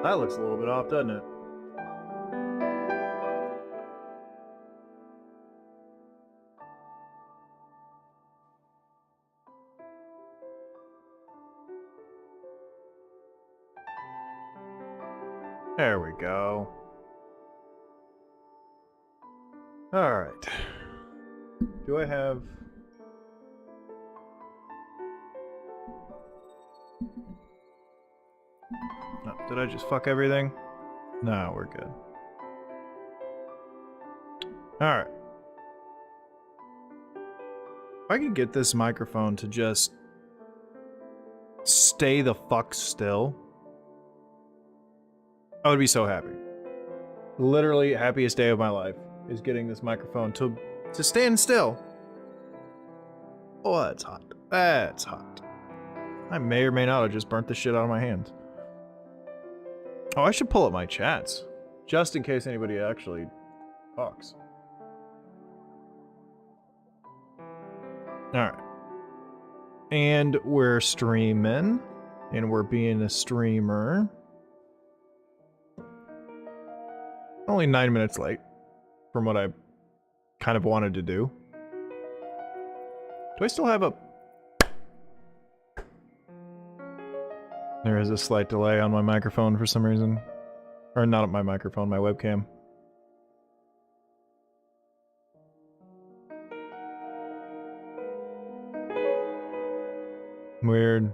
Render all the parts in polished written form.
That looks a little bit off, doesn't it? There we go. Alright. Do I have... No, did I just fuck everything? No, we're good. Alright. If I could get this microphone to just stay the fuck still, I would be so happy. Literally, happiest day of my life is getting this microphone to stand still. Oh, that's hot. That's hot. I may or may not have just burnt the shit out of my hands. Oh, I should pull up my chats, just in case anybody actually talks. Alright. And we're streaming, and we're being a streamer. Only 9 minutes late from what I kind of wanted to do. Do I still have a... There is a slight delay on my microphone for some reason. Or not my microphone, my webcam. Weird.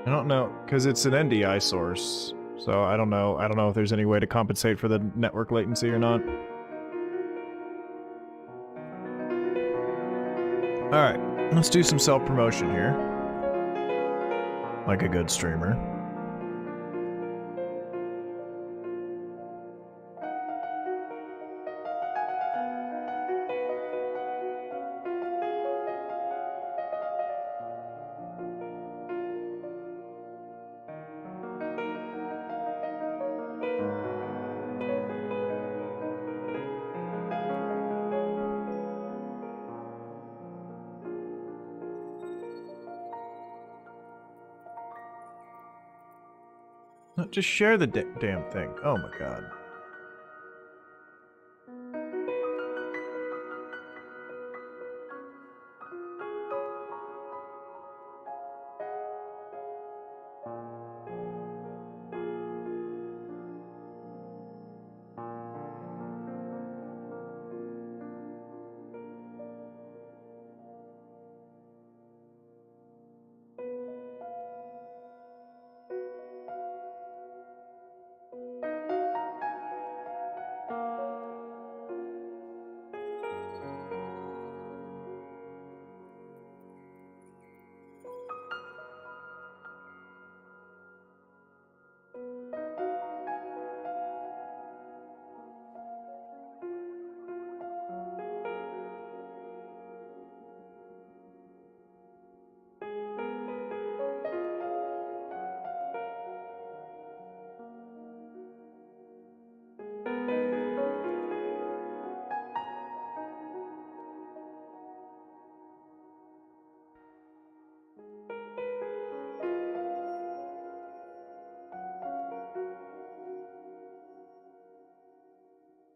I don't know, because it's an NDI source. So I don't know if there's any way to compensate for the network latency or not. Alright, let's do some self-promotion here. Like a good streamer. Just share the damn thing. Oh my god.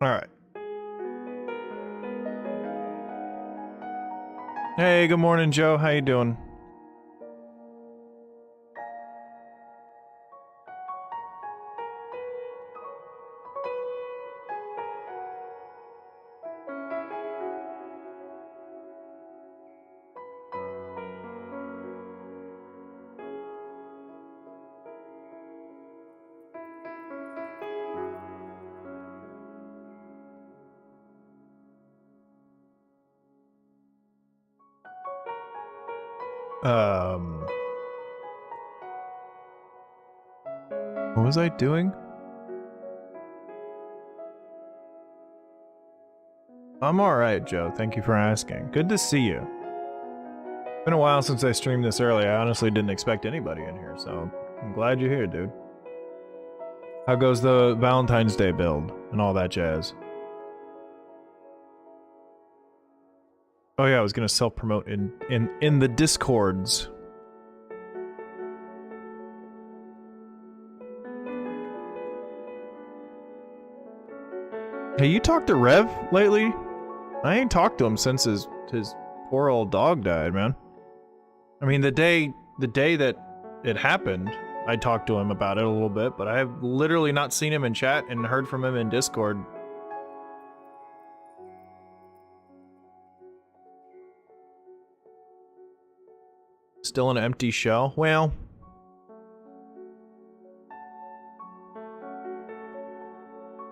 Alright. Hey, good morning, Joe. How you doing? What was I doing? I'm alright, Joe. Thank you for asking. Good to see you. Been a while since I streamed this early. I honestly didn't expect anybody in here, so I'm glad you're here, dude. How goes the Valentine's Day build and all that jazz? Oh yeah, I was gonna self-promote in the Discords. Hey, you talked to Rev lately? I ain't talked to him since his poor old dog died, man. I mean, the day that it happened, I talked to him about it a little bit, but I have literally not seen him in chat and heard from him in Discord. Still an empty shell? Well,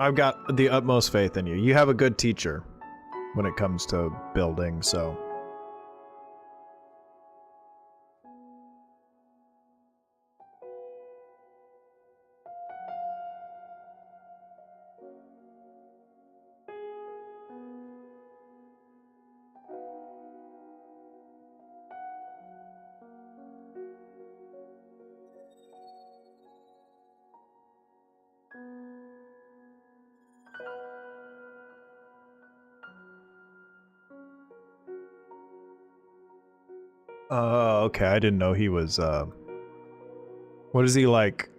I've got the utmost faith in you. You have a good teacher when it comes to building, so... okay, I didn't know he was, what is he like?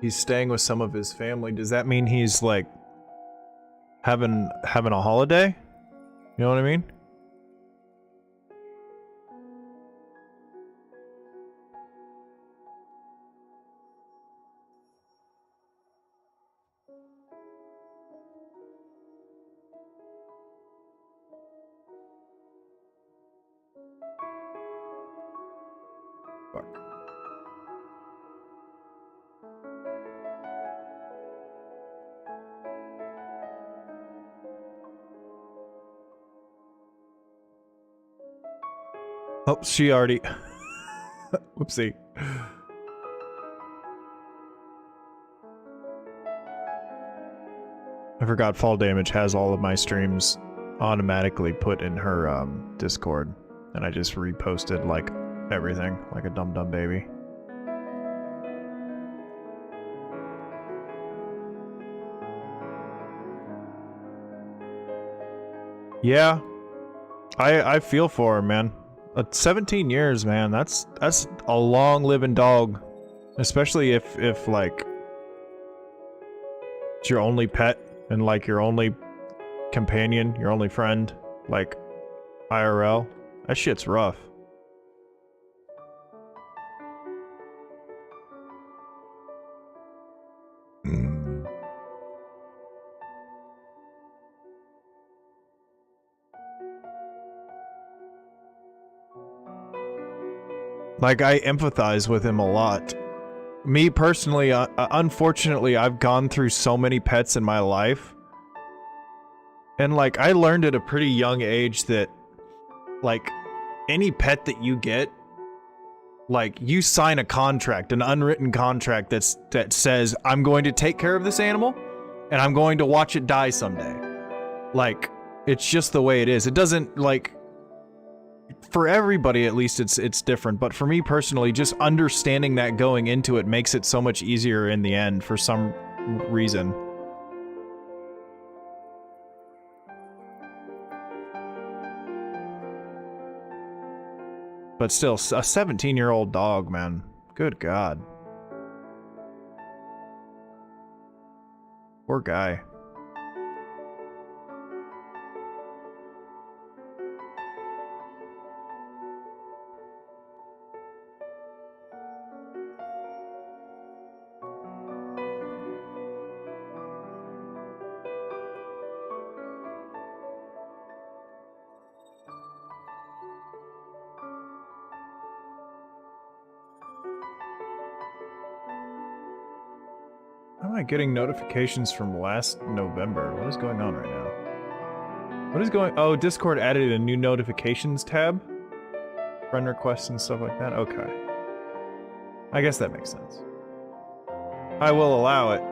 He's staying with some of his family. Does that mean he's, like, having a holiday? You know what I mean? Fuck. Oh, she already... Whoopsie. I forgot fall damage has all of my streams automatically put in her Discord, and I just reposted like everything like a dumb baby. Yeah, I feel for her, man. 17 years, man. That's a long living dog, especially if like it's your only pet and like your only companion, your only friend, like IRL. That shit's rough. Like, I empathize with him a lot. Me personally, unfortunately, I've gone through so many pets in my life. And, like, I learned at a pretty young age that, like, any pet that you get, like, you sign a contract, an unwritten contract that says, I'm going to take care of this animal, and I'm going to watch it die someday. Like, it's just the way it is. It doesn't, like... For everybody, at least, it's different, but for me personally, just understanding that going into it makes it so much easier in the end for some reason. But still, a 17-year-old dog, man. Good God. Poor guy. How am I getting notifications from last November? What is going on right now? What is going... Oh, Discord added a new notifications tab? Friend requests and stuff like that? Okay. I guess that makes sense. I will allow it.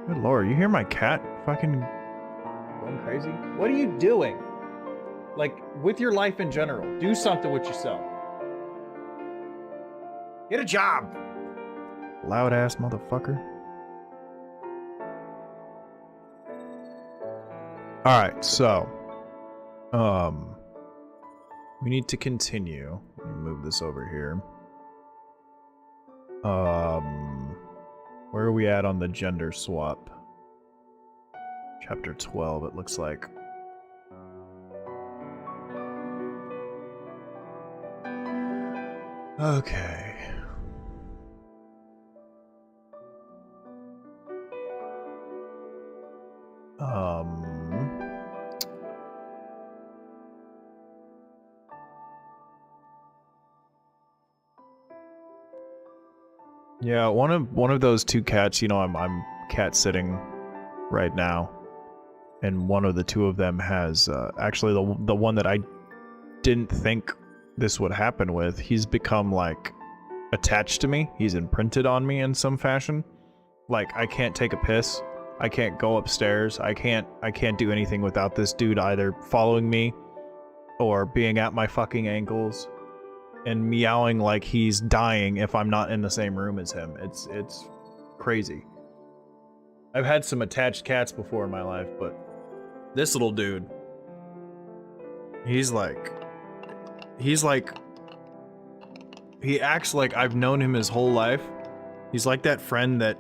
Good lord, you hear my cat fucking going crazy? What are you doing? Like, with your life in general. Do something with yourself. Get a job! Loud ass motherfucker. Alright, so. We need to continue. Let me move this over here. Where are we at on the gender swap? Chapter 12, it looks like. Okay. Yeah, one of those two cats, you know, I'm cat sitting right now. And one of the two of them has actually the one that I didn't think this would happen with, he's become like attached to me. He's imprinted on me in some fashion. Like, I can't take a piss. I can't go upstairs. I can't do anything without this dude either following me or being at my fucking ankles and meowing like he's dying if I'm not in the same room as him. It's crazy. I've had some attached cats before in my life, but this little dude, he's like, he acts like I've known him his whole life. He's like that friend that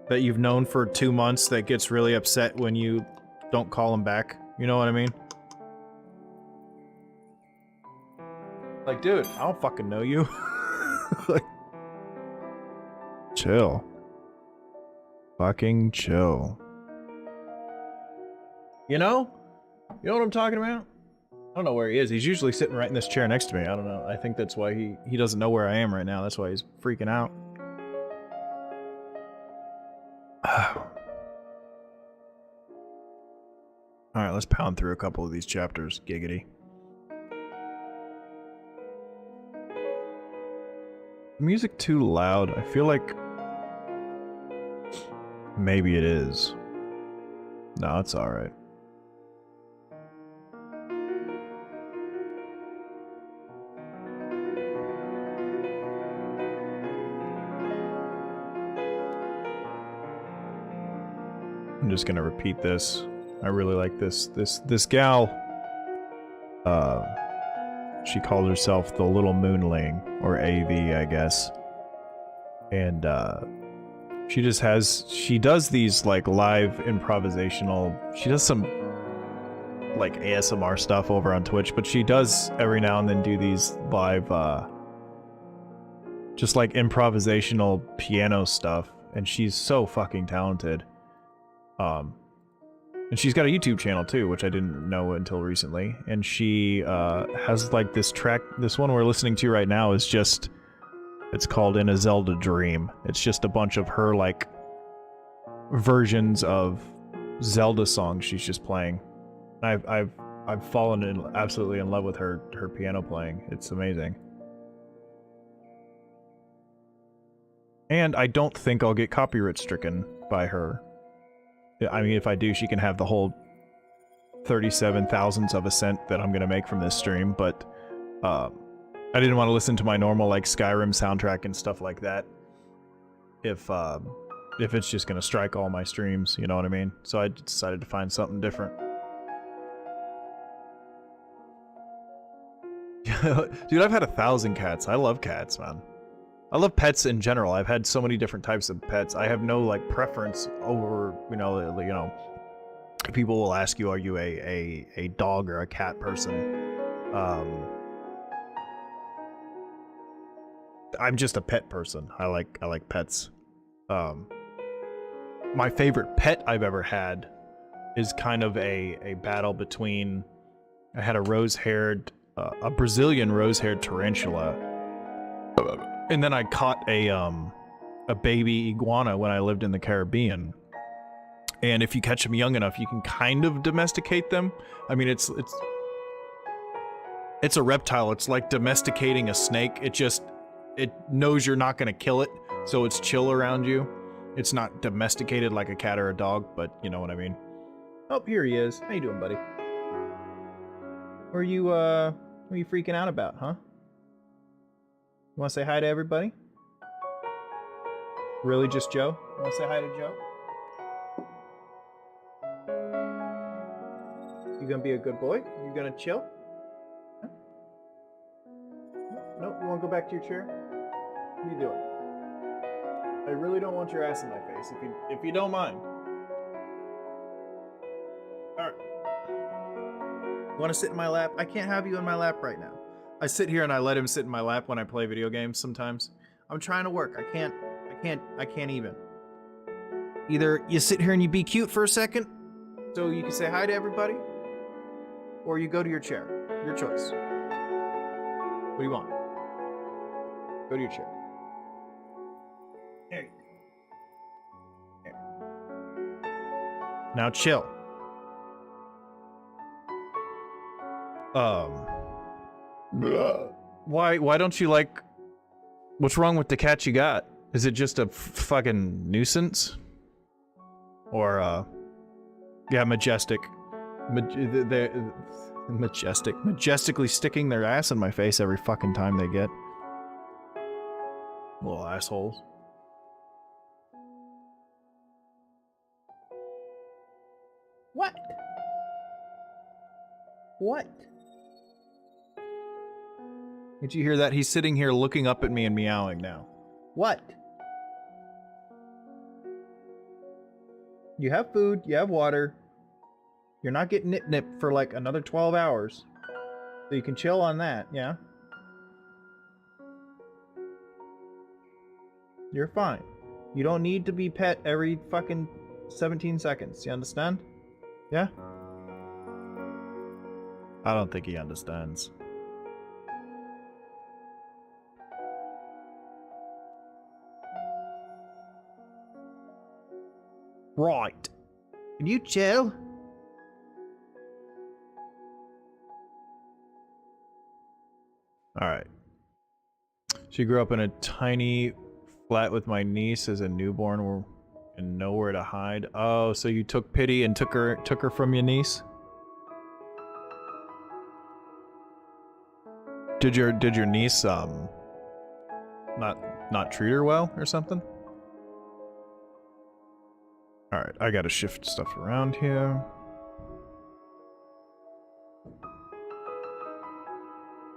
you've known for 2 months that gets really upset when you don't call him back. You know what I mean? Like, dude, I don't fucking know you. Like, chill. Fucking chill. You know? You know what I'm talking about? I don't know where he is. He's usually sitting right in this chair next to me. I don't know. I think that's why he doesn't know where I am right now. That's why he's freaking out. Alright, let's pound through a couple of these chapters. Giggity. Music too loud? I feel like... maybe it is. No, it's alright. I'm just gonna repeat this. I really like this gal. She called herself the Little Moonling, or AV, I guess. And she does these like live improvisational, she does some like ASMR stuff over on Twitch, but she does every now and then do these live just like improvisational piano stuff, and she's so fucking talented. And she's got a YouTube channel too, which I didn't know until recently. And she has like this track, this one we're listening to right now is just, it's called In a Zelda Dream. It's just a bunch of her like versions of Zelda songs she's just playing. I've fallen absolutely in love with her piano playing. It's amazing. And I don't think I'll get copyright stricken by her. I mean, if I do, she can have the whole 37 thousandths of a cent that I'm gonna make from this stream, but I didn't want to listen to my normal, like, Skyrim soundtrack and stuff like that if it's just gonna strike all my streams, you know what I mean? So I decided to find something different. Dude, I've had 1,000 cats. I love cats, man. I love pets in general. I've had so many different types of pets. I have no, like, preference over, you know, people will ask you, are you a dog or a cat person? I'm just a pet person. I like pets. My favorite pet I've ever had is kind of a battle between I had a a Brazilian rose-haired tarantula, and then I caught a baby iguana when I lived in the Caribbean. And if you catch them young enough, you can kind of domesticate them. I mean, it's a reptile. It's like domesticating a snake. It knows you're not gonna kill it, so it's chill around you. It's not domesticated like a cat or a dog, but you know what I mean. Oh, here he is. How you doing, buddy? What are you freaking out about, huh? You wanna say hi to everybody? Really, just Joe? You wanna say hi to Joe? You gonna be a good boy? You gonna chill? Huh? No, you wanna go back to your chair? What are you doing? I really don't want your ass in my face, if you don't mind. Alright. You wanna sit in my lap? I can't have you in my lap right now. I sit here and I let him sit in my lap when I play video games sometimes. I'm trying to work. I can't even. Either you sit here and you be cute for a second, so you can say hi to everybody, or you go to your chair. Your choice. What do you want? Go to your chair. There you go. There. Now chill. Why don't you like... What's wrong with the cat you got? Is it just a fucking nuisance? Or, yeah, majestic. Majestically sticking their ass in my face every fucking time they get. Little assholes. What? What? Did you hear that? He's sitting here looking up at me and meowing now. What? You have food, you have water. You're not getting nip-nipped for like another 12 hours. So you can chill on that, yeah? You're fine. You don't need to be pet every fucking 17 seconds, you understand? Yeah? I don't think he understands. Right. Can you chill? Alright. She grew up in a tiny flat with my niece as a newborn and nowhere to hide. Oh, so you took pity and took her from your niece? Did your niece not treat her well or something? Alright, I gotta shift stuff around here.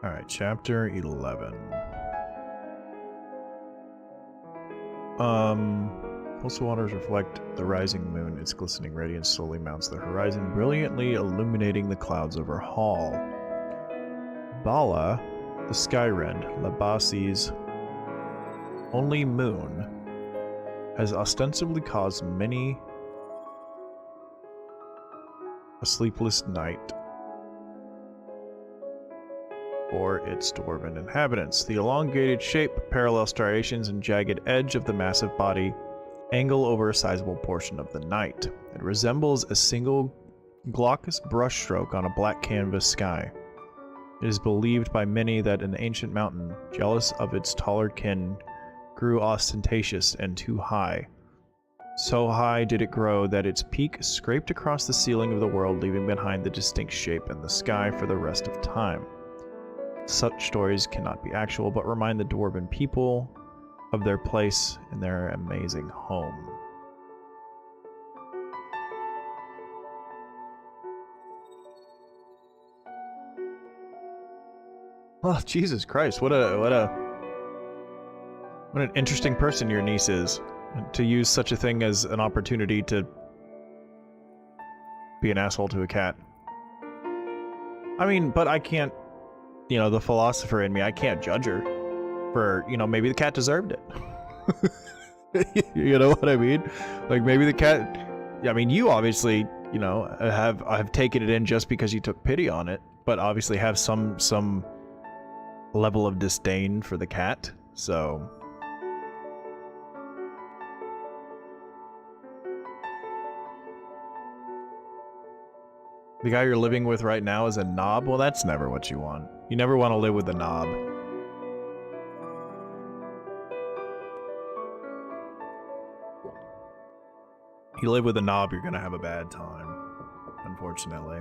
Alright, chapter 11. Coastal waters reflect the rising moon. Its glistening radiance slowly mounts the horizon, brilliantly illuminating the clouds over Hall. Bala, the sky wren, Labasi's only moon, has ostensibly caused many a sleepless night for its dwarven inhabitants. The elongated shape, parallel striations, and jagged edge of the massive body angle over a sizable portion of the night. It resembles a single glaucous brushstroke on a black canvas sky. It is believed by many that an ancient mountain, jealous of its taller kin, grew ostentatious and too high. So high did it grow that its peak scraped across the ceiling of the world, leaving behind the distinct shape in the sky for the rest of time. Such stories cannot be actual, but remind the dwarven people of their place in their amazing home. Oh, Jesus Christ, what an interesting person your niece is. To use such a thing as an opportunity to be an asshole to a cat. I mean, but I can't, you know, the philosopher in me, I can't judge her for, you know, maybe the cat deserved it. You know what I mean? Like, maybe the cat, I mean, you obviously, you know, I've taken it in just because you took pity on it, but obviously have some level of disdain for the cat. So the guy you're living with right now is a knob? Well, that's never what you want. You never want to live with a knob. You live with a knob, you're gonna have a bad time, unfortunately.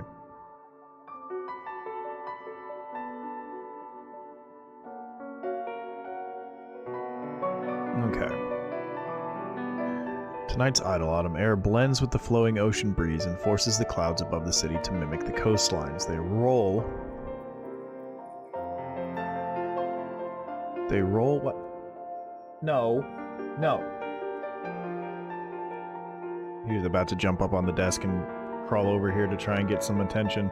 Okay. Tonight's idle autumn air blends with the flowing ocean breeze and forces the clouds above the city to mimic the coastlines. They roll what? No. He was about to jump up on the desk and crawl over here to try and get some attention.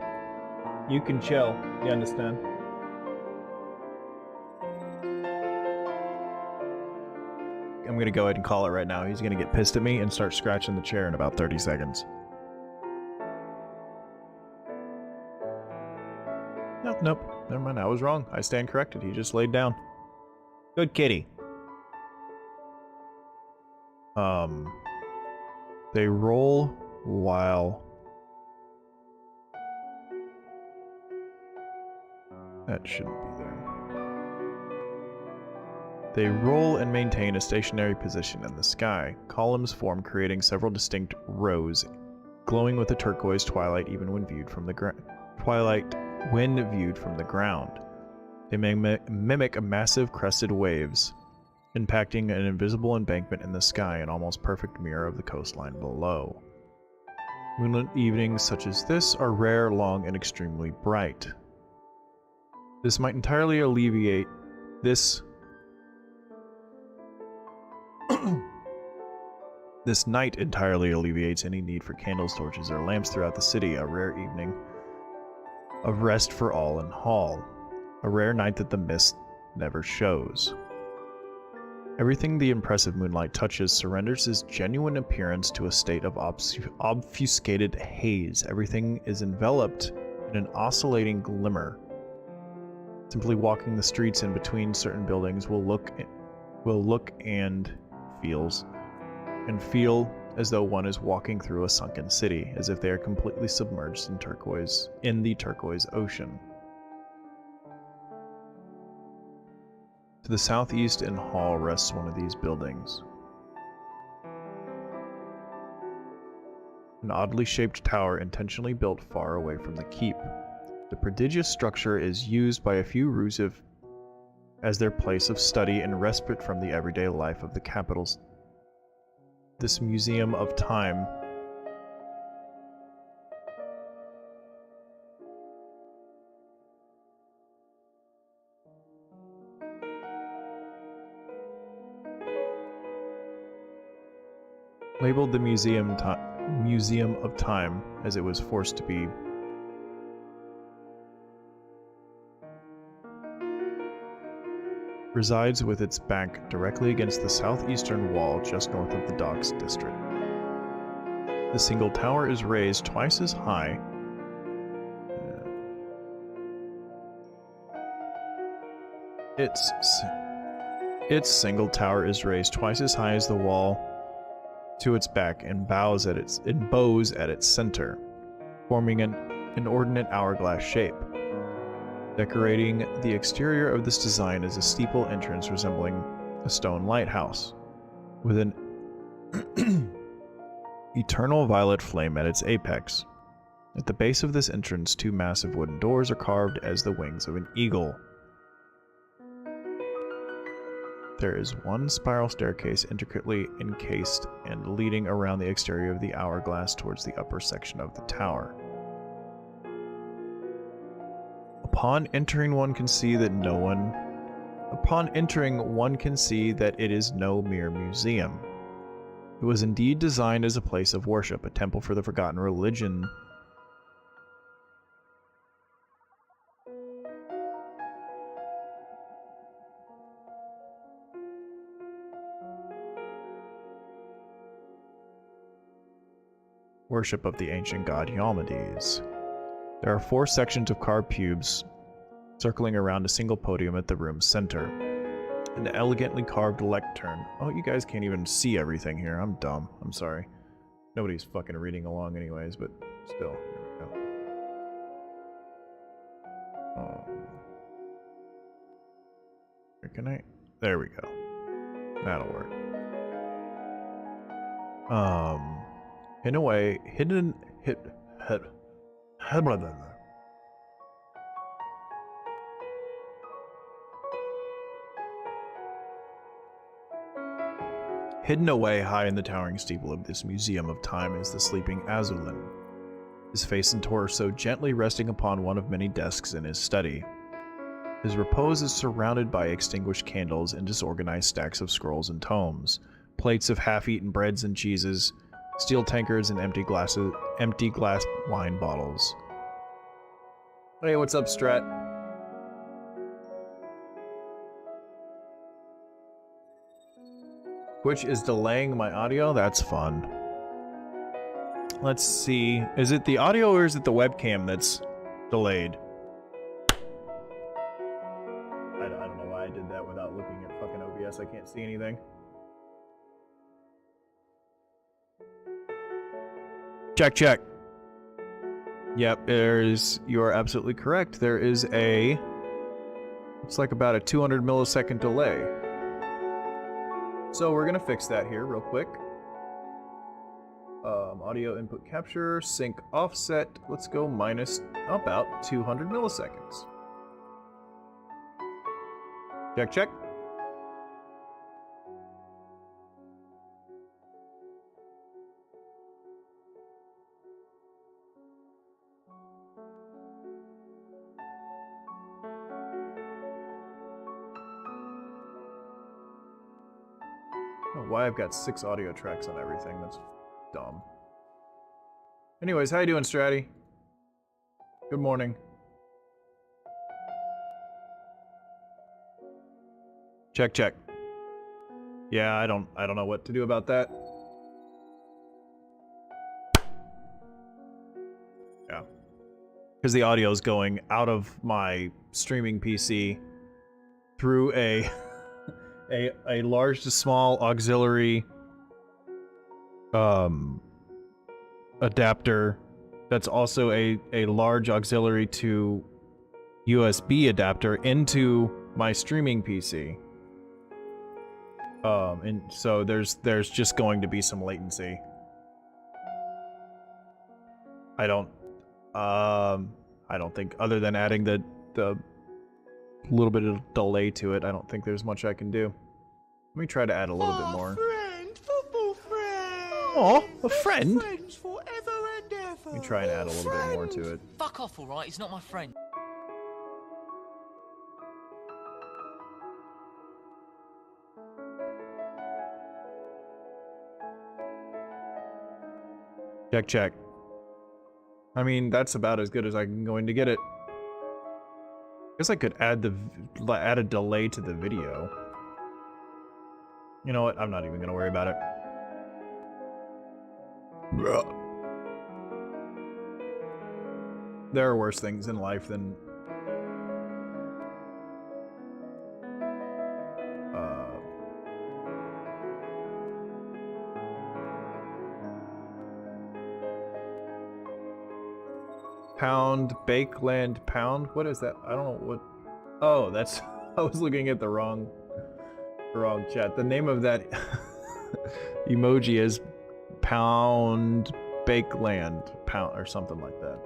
You can chill, you understand? I'm gonna go ahead and call it right now. He's gonna get pissed at me and start scratching the chair in about 30 seconds. Nope. Never mind, I was wrong. I stand corrected. He just laid down. Good kitty. They roll while... That shouldn't be there. They roll and maintain a stationary position in the sky. Columns form, creating several distinct rows, glowing with a turquoise twilight even when viewed from the ground. They mimic massive crested waves, impacting an invisible embankment in the sky, an almost perfect mirror of the coastline below. Moonlit evenings such as this are rare, long, and extremely bright. This night entirely alleviates any need for candles, torches, or lamps throughout the city, a rare evening of rest for all in Hall. A rare night that the mist never shows. Everything the impressive moonlight touches surrenders its genuine appearance to a state of obfuscated haze. Everything is enveloped in an oscillating glimmer. Simply walking the streets in between certain buildings will look and feel as though one is walking through a sunken city, as if they are completely submerged in the turquoise ocean. To the southeast in Hall rests one of these buildings. An oddly shaped tower intentionally built far away from the keep. The prodigious structure is used by a few Rusev as their place of study and respite from the everyday life of the capitals. This museum of time labeled the Museum of Time, as it was forced to be, resides with its back directly against the southeastern wall just north of the Docks District. The single tower is raised twice as high its single tower is raised twice as high as the wall to its back and bows at its center, forming an inordinate hourglass shape. Decorating the exterior of this design is a steeple entrance resembling a stone lighthouse, with an eternal violet flame at its apex. At the base of this entrance, two massive wooden doors are carved as the wings of an eagle. There is one spiral staircase intricately encased and leading around the exterior of the hourglass towards the upper section of the tower. Upon entering, one can see that it is no mere museum. It was indeed designed as a place of worship, a temple for the forgotten religion. worship of the ancient god Yalmades. There are 4 sections of carved cubes circling around a single podium at the room's center. An elegantly carved lectern. Oh, you guys can't even see everything here. I'm dumb. I'm sorry. Nobody's fucking reading along anyways, but still. Here we go. Can I? There we go. That'll work. In a way, hidden away high in the towering steeple of this museum of time is the sleeping Azulin, his face and torso gently resting upon one of many desks in his study. His repose is surrounded by extinguished candles and disorganized stacks of scrolls and tomes, plates of half-eaten breads and cheeses, steel tankards and empty glass wine bottles. Hey, what's up, Strat? Twitch is delaying my audio? That's fun. Let's see. Is it the audio or is it the webcam that's delayed? I don't know why I did that without looking at fucking OBS. I can't see anything. Check, check. Yep, you are absolutely correct. There is it's like about a 200 millisecond delay. So we're gonna fix that here real quick. Audio input capture, sync offset. Let's go minus about 200 milliseconds. Check, check. I don't know why I've got 6 audio tracks on everything. That's dumb. Anyways, how you doing, Stratty? Good morning. Check, check. Yeah, I don't know what to do about that. Yeah. Because the audio is going out of my streaming PC through a large to small auxiliary adapter that's also a large auxiliary to USB adapter into my streaming PC. And so there's just going to be some latency. I don't think, other than adding the little bit of delay to it, I don't think there's much I can do. Let me try to add a little bit more. Friend, football friend. Oh, a friend? Friends forever and ever. Let me try and add a little bit more to it. Fuck off, alright? He's not my friend. Check, check. I mean, that's about as good as I'm going to get it. Guess I could add a delay to the video. You know what? I'm not even gonna worry about it. There are worse things in life than pound, Bakeland pound? What is that? I don't know what. Oh, that's. I was looking at the wrong chat. The name of that emoji is pound Bakeland pound or something like that.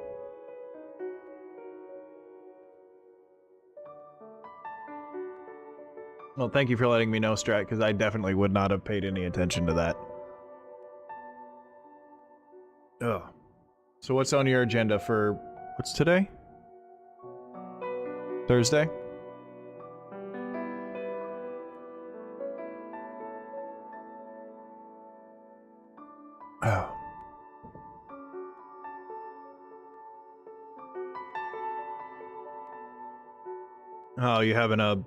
Well, thank you for letting me know, Strat, because I definitely would not have paid any attention to that. Ugh. So what's on your agenda for... What's today? Thursday? Oh. Oh, you having a...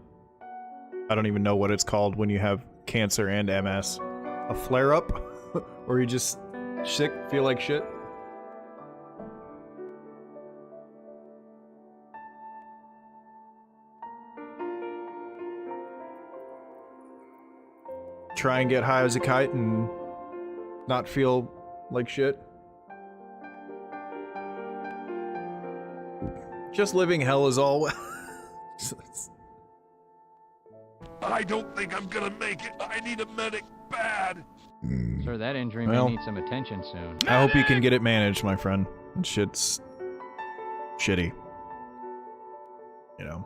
I don't even know what it's called when you have cancer and MS. A flare-up? Or you just sick, feel like shit? try and get high as a kite and not feel like shit. Just living hell is all. I don't think I'm gonna make it. I need a medic bad. Sir, that injury Well, may need some attention soon. I hope you can get it managed, my friend. Shit's shitty. You know.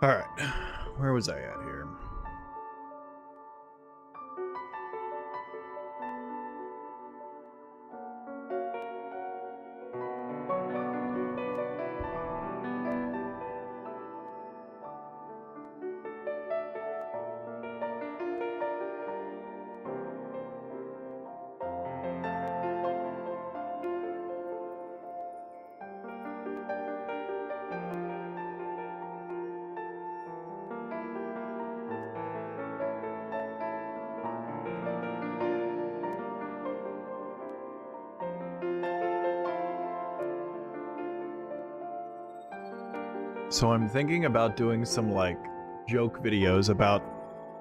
Alright. Where was I at here? So I'm thinking about doing some, like, joke videos about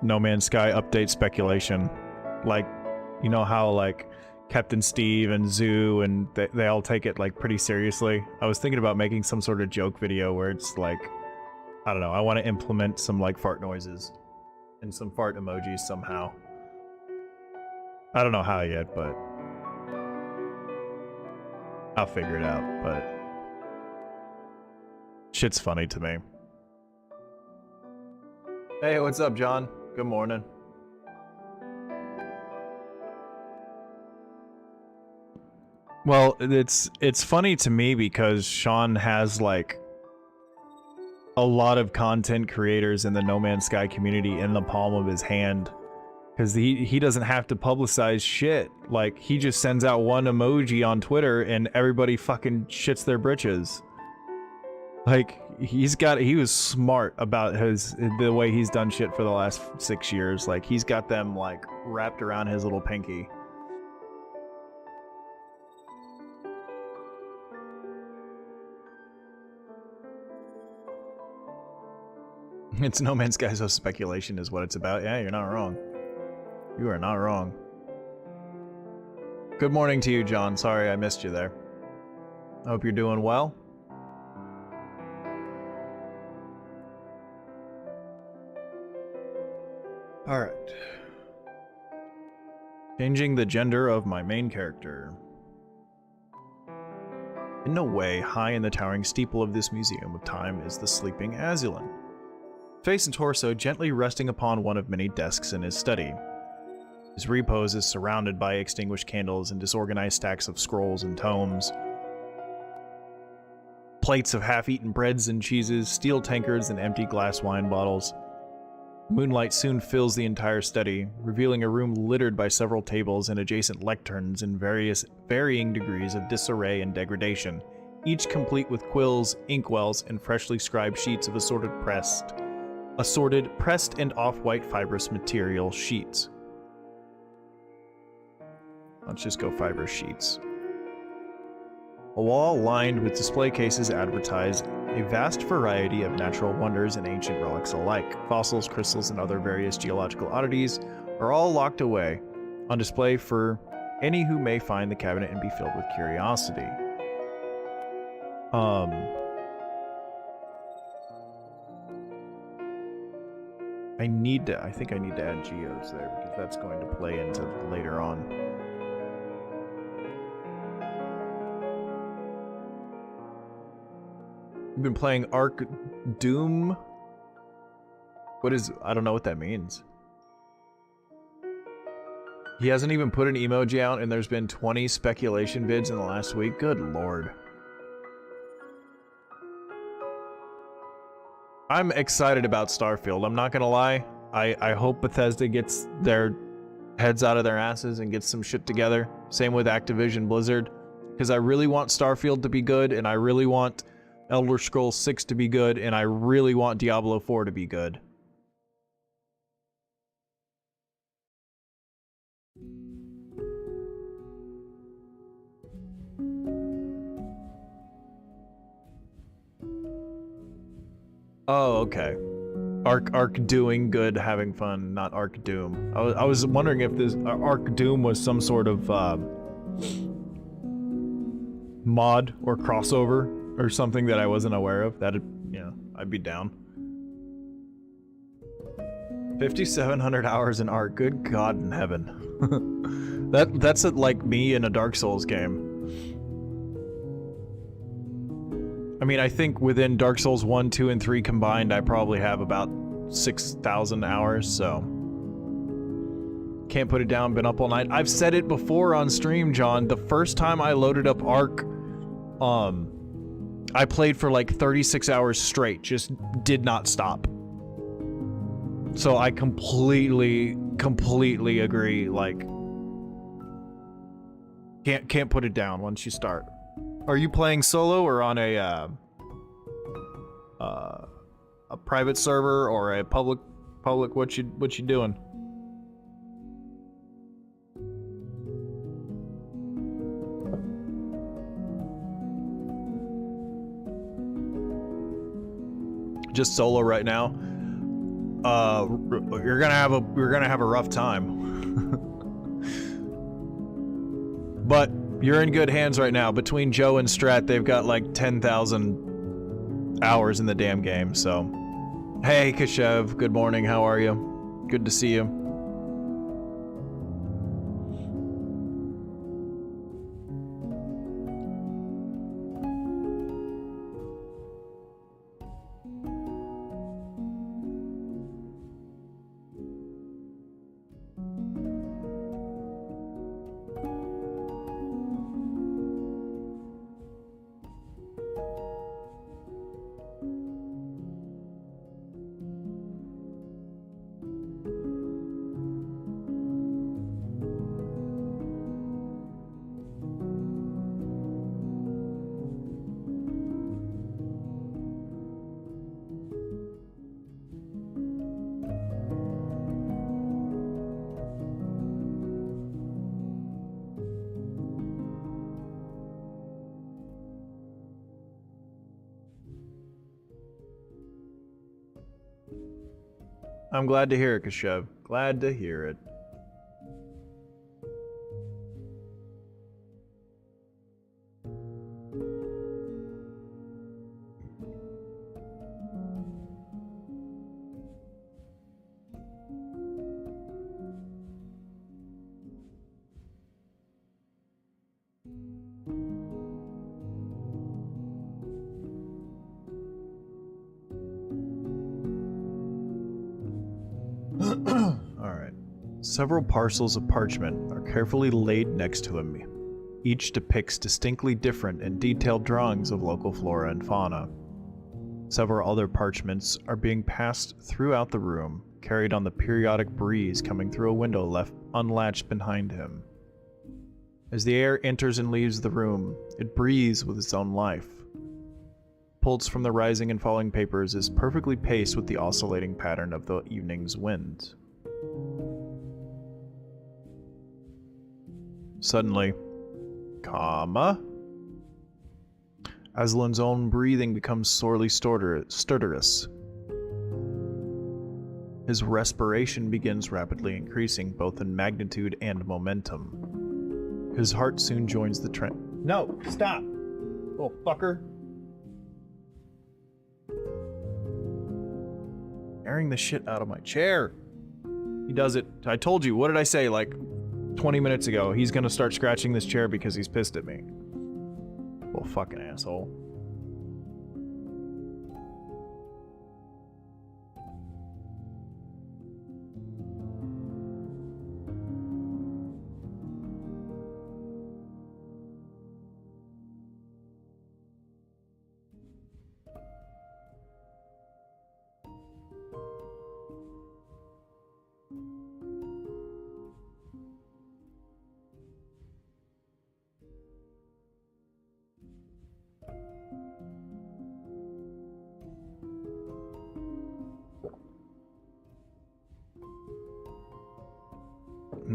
No Man's Sky update speculation. Like, you know how, like, Captain Steve and Zoo and they all take it, like, pretty seriously? I was thinking about making some sort of joke video where it's, like, I don't know, I want to implement some, like, fart noises and some fart emojis somehow. I don't know how yet, but I'll figure it out, but shit's funny to me. Hey, what's up, John? Good morning. Well, it's funny to me because Sean has, like, a lot of content creators in the No Man's Sky community in the palm of his hand. Because he doesn't have to publicize shit. Like, he just sends out one emoji on Twitter and everybody fucking shits their britches. Like, he was smart about the way he's done shit for the last 6 years. Like, he's got them, like, wrapped around his little pinky. It's No Man's Sky, so speculation is what it's about. Yeah, you're not wrong. You are not wrong. Good morning to you, John. Sorry I missed you there. I hope you're doing well. Alright. Changing the gender of my main character. In no way, high in the towering steeple of this museum of time is the sleeping Azulon. Face and torso gently resting upon one of many desks in his study. His repose is surrounded by extinguished candles and disorganized stacks of scrolls and tomes. Plates of half-eaten breads and cheeses, steel tankards, and empty glass wine bottles. Moonlight soon fills the entire study, revealing a room littered by several tables and adjacent lecterns in varying degrees of disarray and degradation, each complete with quills, inkwells, and freshly scribed sheets of assorted pressed and off-white fibrous material sheets. Let's just go fiber sheets. A wall lined with display cases advertise a vast variety of natural wonders and ancient relics alike. Fossils, crystals, and other various geological oddities are all locked away, on display for any who may find the cabinet and be filled with curiosity. I think I need to add geos there, because that's going to play into later on. We've been playing Arc Doom. I don't know what that means. He hasn't even put an emoji out, and there's been 20 speculation vids in the last week. Good lord. I'm excited about Starfield, I'm not gonna lie. I hope Bethesda gets their heads out of their asses and gets some shit together. Same with Activision Blizzard. Because I really want Starfield to be good, and I really want Elder Scrolls 6 to be good, and I really want Diablo 4 to be good. Oh, okay. Arc doing good, having fun, not Arc Doom. I was wondering if this Arc Doom was some sort of mod or crossover or something that I wasn't aware of. That'd, I'd be down. 5,700 hours in Arc. Good God in heaven. That's like me in a Dark Souls game. I mean, I think within Dark Souls 1, 2, and 3 combined, I probably have about 6,000 hours, so... Can't put it down, been up all night. I've said it before on stream, John. The first time I loaded up Ark, I played for like 36 hours straight, just did not stop. So I completely agree, like... Can't put it down once you start. Are you playing solo or on a private server or a public? What you doing? Just solo right now. You're gonna have a rough time. But you're in good hands right now. Between Joe and Strat, they've got like 10,000 hours in the damn game, so... Hey, Kashev, good morning, how are you? Good to see you. I'm glad to hear it, Kashev. Glad to hear it. Alright. Several parcels of parchment are carefully laid next to him. Each depicts distinctly different and detailed drawings of local flora and fauna. Several other parchments are being passed throughout the room, carried on the periodic breeze coming through a window left unlatched behind him. As the air enters and leaves the room, it breathes with its own life. Pulse from the rising and falling papers is perfectly paced with the oscillating pattern of the evening's wind. Suddenly, Aslan's own breathing becomes sorely stertorous. His respiration begins rapidly increasing, both in magnitude and momentum. His heart soon joins the trend. No, stop! Little fucker. Tearing the shit out of my chair. He does it. I told you, what did I say like 20 minutes ago? He's gonna start scratching this chair because he's pissed at me. Little fucking asshole.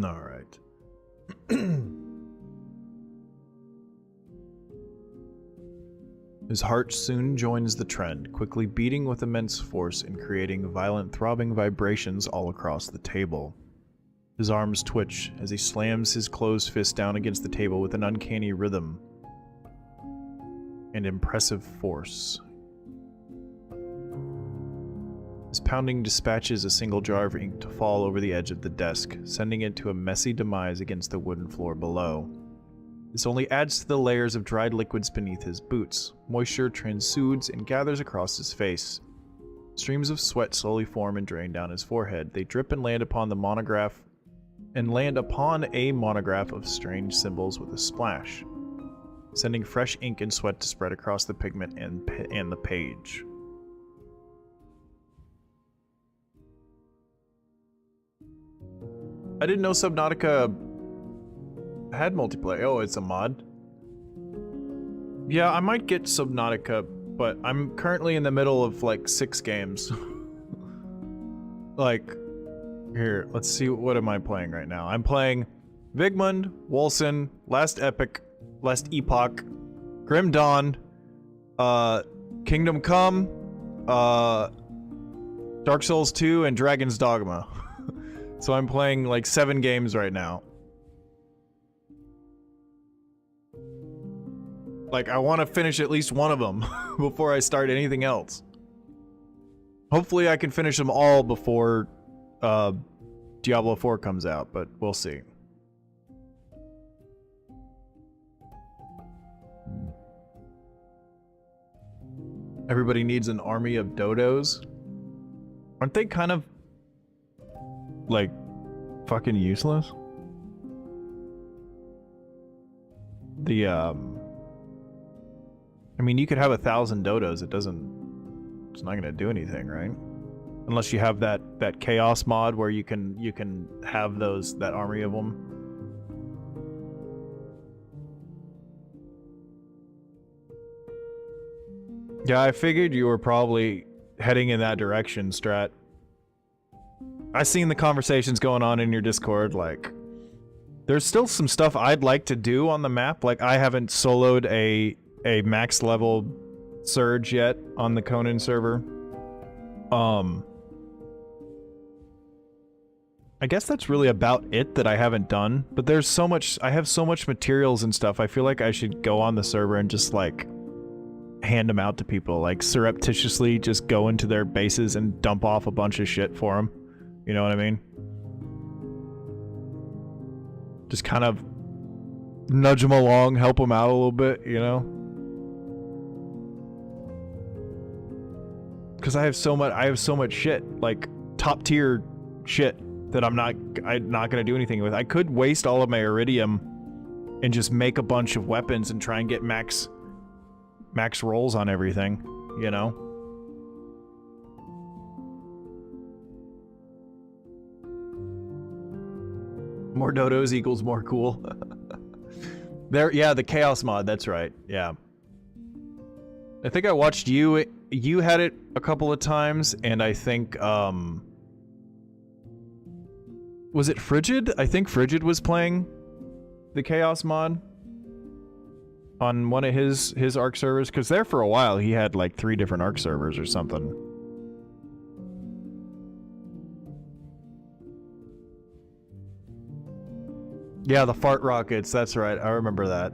Alright. His heart soon joins the trend, quickly beating with immense force and creating violent throbbing vibrations all across the table. His arms twitch as he slams his closed fist down against the table with an uncanny rhythm and impressive force. His pounding dispatches a single jar of ink to fall over the edge of the desk, sending it to a messy demise against the wooden floor below. This only adds to the layers of dried liquids beneath his boots. Moisture transudes and gathers across his face. Streams of sweat slowly form and drain down his forehead. They drip and land upon a monograph of strange symbols with a splash, sending fresh ink and sweat to spread across the pigment and the page. I didn't know Subnautica had multiplayer. Oh, it's a mod? Yeah, I might get Subnautica, but I'm currently in the middle of like 6 games. Like, here, let's see, what am I playing right now? I'm playing Vigmund, Wolcen, Last Epoch, Grim Dawn, Kingdom Come, Dark Souls 2, and Dragon's Dogma. So I'm playing like 7 games right now. Like, I want to finish at least one of them before I start anything else. Hopefully I can finish them all before Diablo 4 comes out, but we'll see. Everybody needs an army of dodos. Aren't they kind of like fucking useless? I mean, you could have 1,000 dodos. It's not gonna do anything, right? Unless you have that chaos mod where you can have that army of them. Yeah, I figured you were probably heading in that direction, Strat. I seen the conversations going on in your Discord, like, there's still some stuff I'd like to do on the map. Like, I haven't soloed a max level surge yet on the Conan server. I guess that's really about it that I haven't done, but there's so much, I have so much materials and stuff. I feel like I should go on the server and just like hand them out to people, like surreptitiously just go into their bases and dump off a bunch of shit for them. You know what I mean? Just kind of nudge them along, help them out a little bit, you know? Because I have so much shit, like top tier shit that I'm not gonna do anything with. I could waste all of my iridium and just make a bunch of weapons and try and get max rolls on everything, you know? More dodos equals more cool. Yeah, the chaos mod, that's right. Yeah. I think I watched you had it a couple of times, and I think was it Frigid? I think Frigid was playing the chaos mod on one of his ARC servers, because there for a while he had like 3 different ARC servers or something. Yeah, the fart rockets, that's right, I remember that.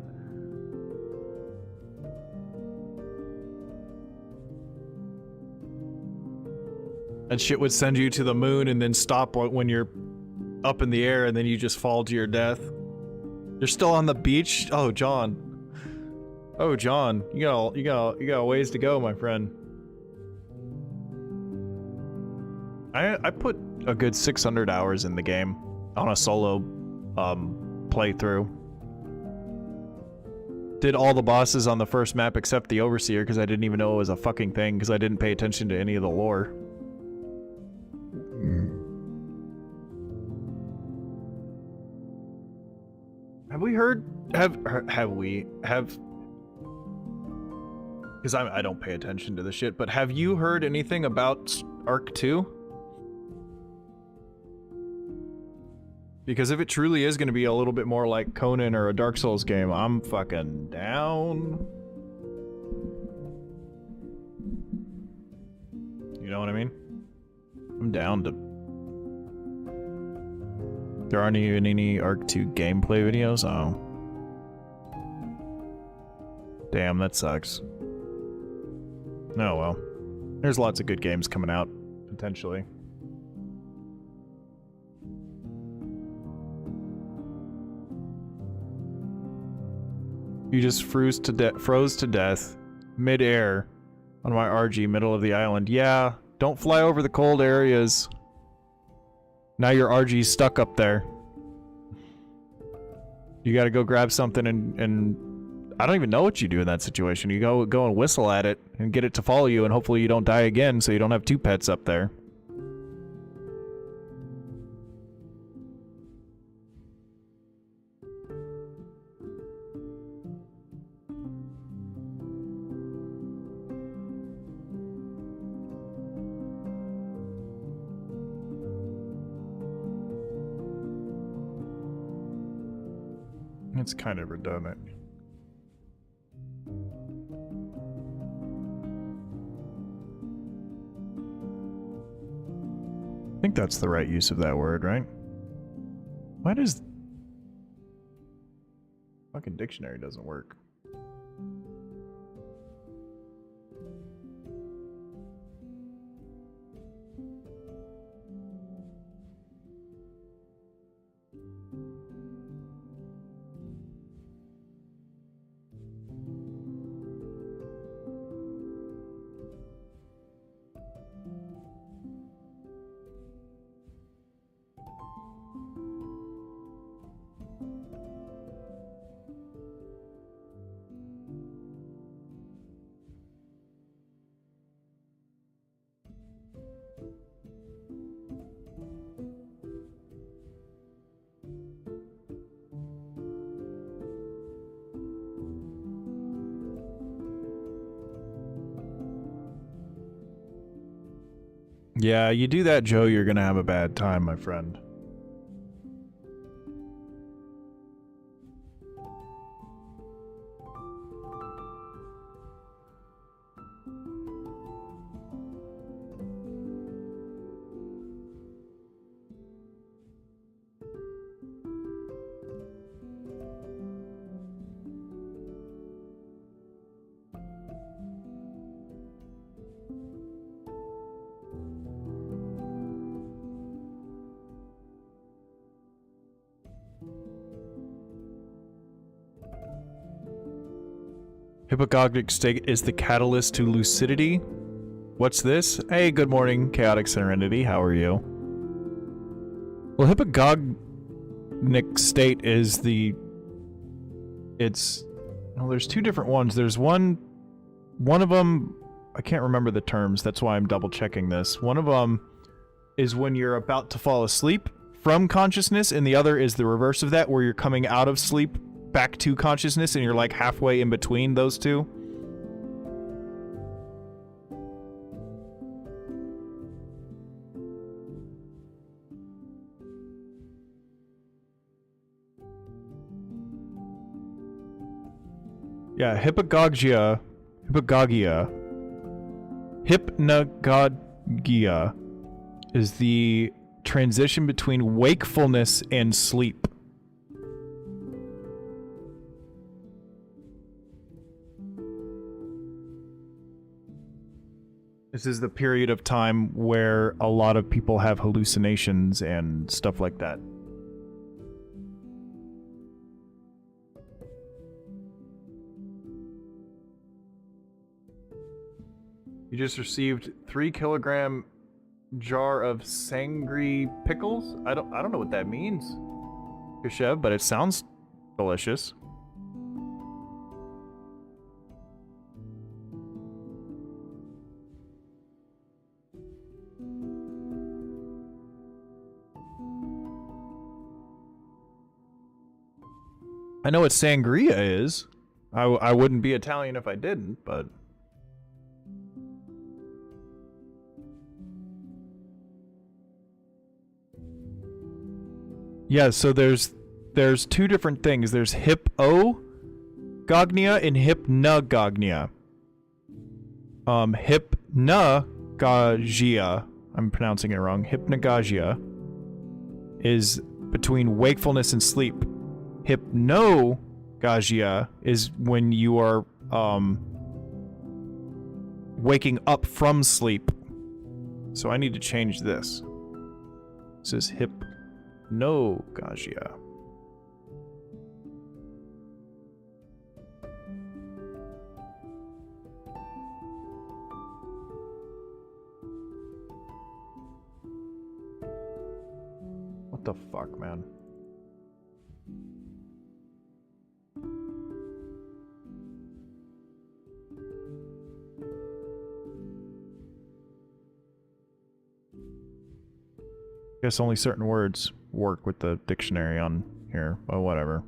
That shit would send you to the moon and then stop when you're up in the air, and then you just fall to your death. You're still on the beach? Oh, John. Oh, John, you got a ways to go, my friend. I put a good 600 hours in the game on a solo playthrough. Did all the bosses on the first map except the Overseer, because I didn't even know it was a fucking thing, because I didn't pay attention to any of the lore. Have we heard? Because I don't pay attention to the shit, but have you heard anything about Arc 2? Because if it truly is going to be a little bit more like Conan or a Dark Souls game, I'm fucking down. what I mean? I'm down to... There aren't even any Arc 2 gameplay videos? Oh. Damn, that sucks. Oh well. There's lots of good games coming out, potentially. You just froze to death mid-air on my RG, middle of the island. Yeah, don't fly over the cold areas. Now your RG's stuck up there. You gotta go grab something and I don't even know what you do in that situation. You go and whistle at it and get it to follow you, and hopefully you don't die again so you don't have two pets up there. It's kind of redundant. I think that's the right use of that word, right? Why does... Fucking dictionary doesn't work. Yeah, you do that, Joe, you're gonna have a bad time, my friend. Hypnagogic state is the catalyst to lucidity. What's this? Hey, good morning, Chaotic Serenity. How are you? Well, hypnagogic state is the... It's... Well, there's two different ones. There's one of them... I can't remember the terms. That's why I'm double checking this. One of them is when you're about to fall asleep from consciousness, and the other is the reverse of that, where you're coming out of sleep back to consciousness and you're like halfway in between those two. Yeah, hypnagogia is the transition between wakefulness and sleep. This is the period of time where a lot of people have hallucinations and stuff like that. You just received 3-kilogram jar of sangry pickles? I don't know what that means, Kashev, but it sounds delicious. I know what sangria is. I wouldn't be Italian if I didn't, but... Yeah, so there's two different things. There's hypogognia and hypnagogia. Hypnagogia hypnagogia, I'm pronouncing it wrong, hypnagogia, is between wakefulness and sleep. Hypnagogia is when you are waking up from sleep. So I need to change this. This is hypnagogia. What the fuck, man? Guess only certain words work with the dictionary on here, but whatever.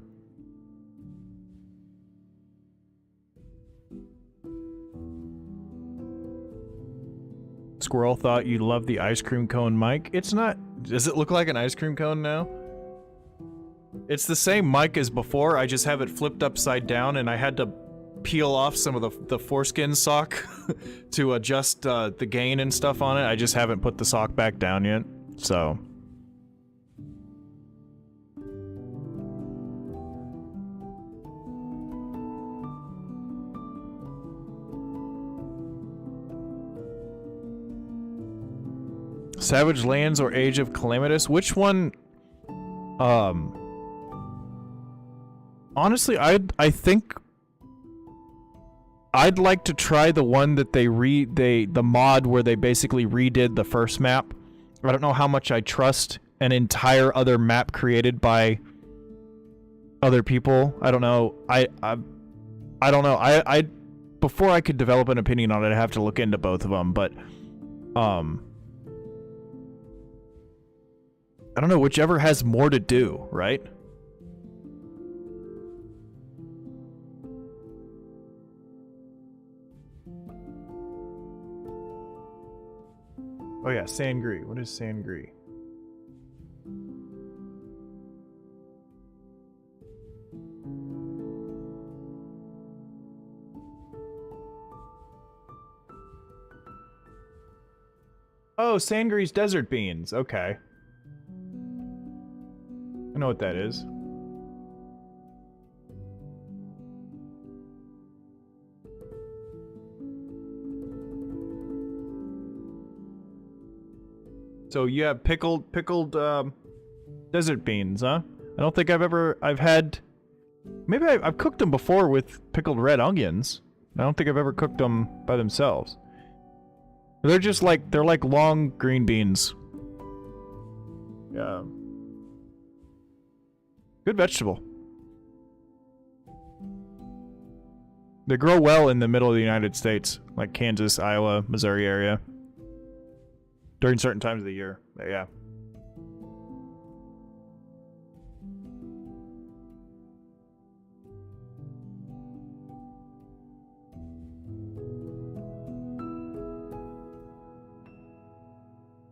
Squirrel thought you loved the ice cream cone mic. It's not. Does it look like an ice cream cone now? It's the same mic as before, I just have it flipped upside down and I had to peel off some of the foreskin sock to adjust the gain and stuff on it. I just haven't put the sock back down yet, so... Savage Lands or Age of Calamitous? Which one? Honestly, I think I'd like to try the one that the mod where they basically redid the first map. I don't know how much I trust an entire other map created by other people. I don't know. I don't know. I before I could develop an opinion on it, I'd have to look into both of them, but I don't know, whichever has more to do, right? Oh yeah, Sangri. What is Sangri? Oh, Sangri's desert beans. Okay. I know what that is. So you have pickled desert beans, huh? I don't think I've had, maybe I've cooked them before with pickled red onions. I don't think I've ever cooked them by themselves. They're just like, they're like long green beans. Yeah. Good vegetable. They grow well in the middle of the United States, like Kansas, Iowa, Missouri area. During certain times of the year. But yeah.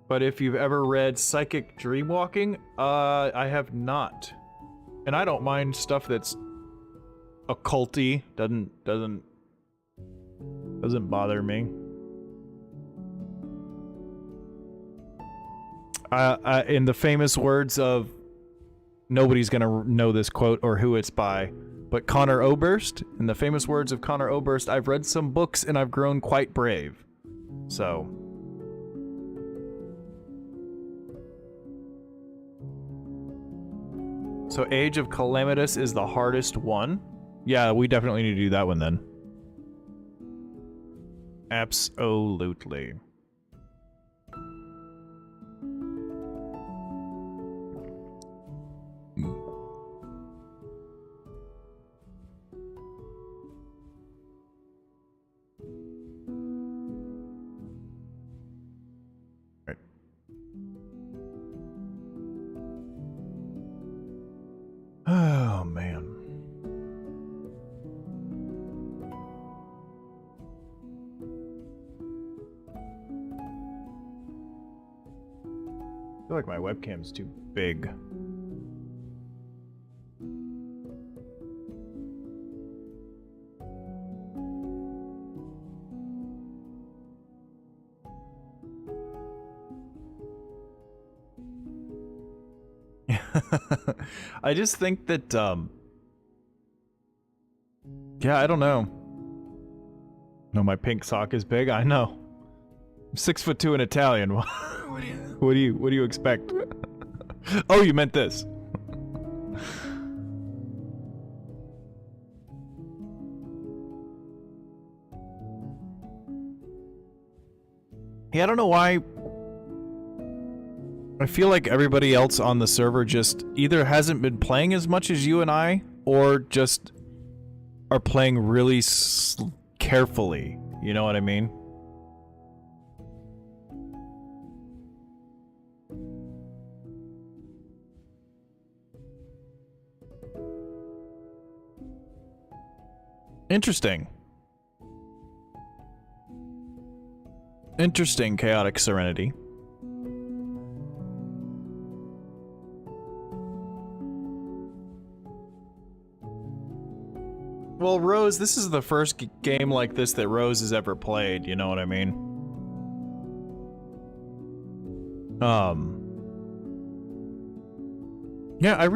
But if you've ever read Psychic Dreamwalking, I have not. And I don't mind stuff that's occulty. Doesn't bother me. In the famous words of, nobody's gonna know this quote or who it's by, but Connor Oberst, in the famous words of Connor Oberst, I've read some books and I've grown quite brave. So. So Age of Calamitous is the hardest one? Yeah, we definitely need to do that one then. Absolutely. Oh, man. I feel like my webcam's too big. I just think that, yeah, I don't know. No, my pink sock is big. I know. I'm 6'2" and Italian. What do you expect? Oh, you meant this. Yeah, I don't know why. I feel like everybody else on the server just either hasn't been playing as much as you and I, or just are playing really carefully. You know what I mean? Interesting. Interesting, chaotic serenity. Well, Rose, this is the first game like this that Rose has ever played, you know what I mean? Yeah, I'm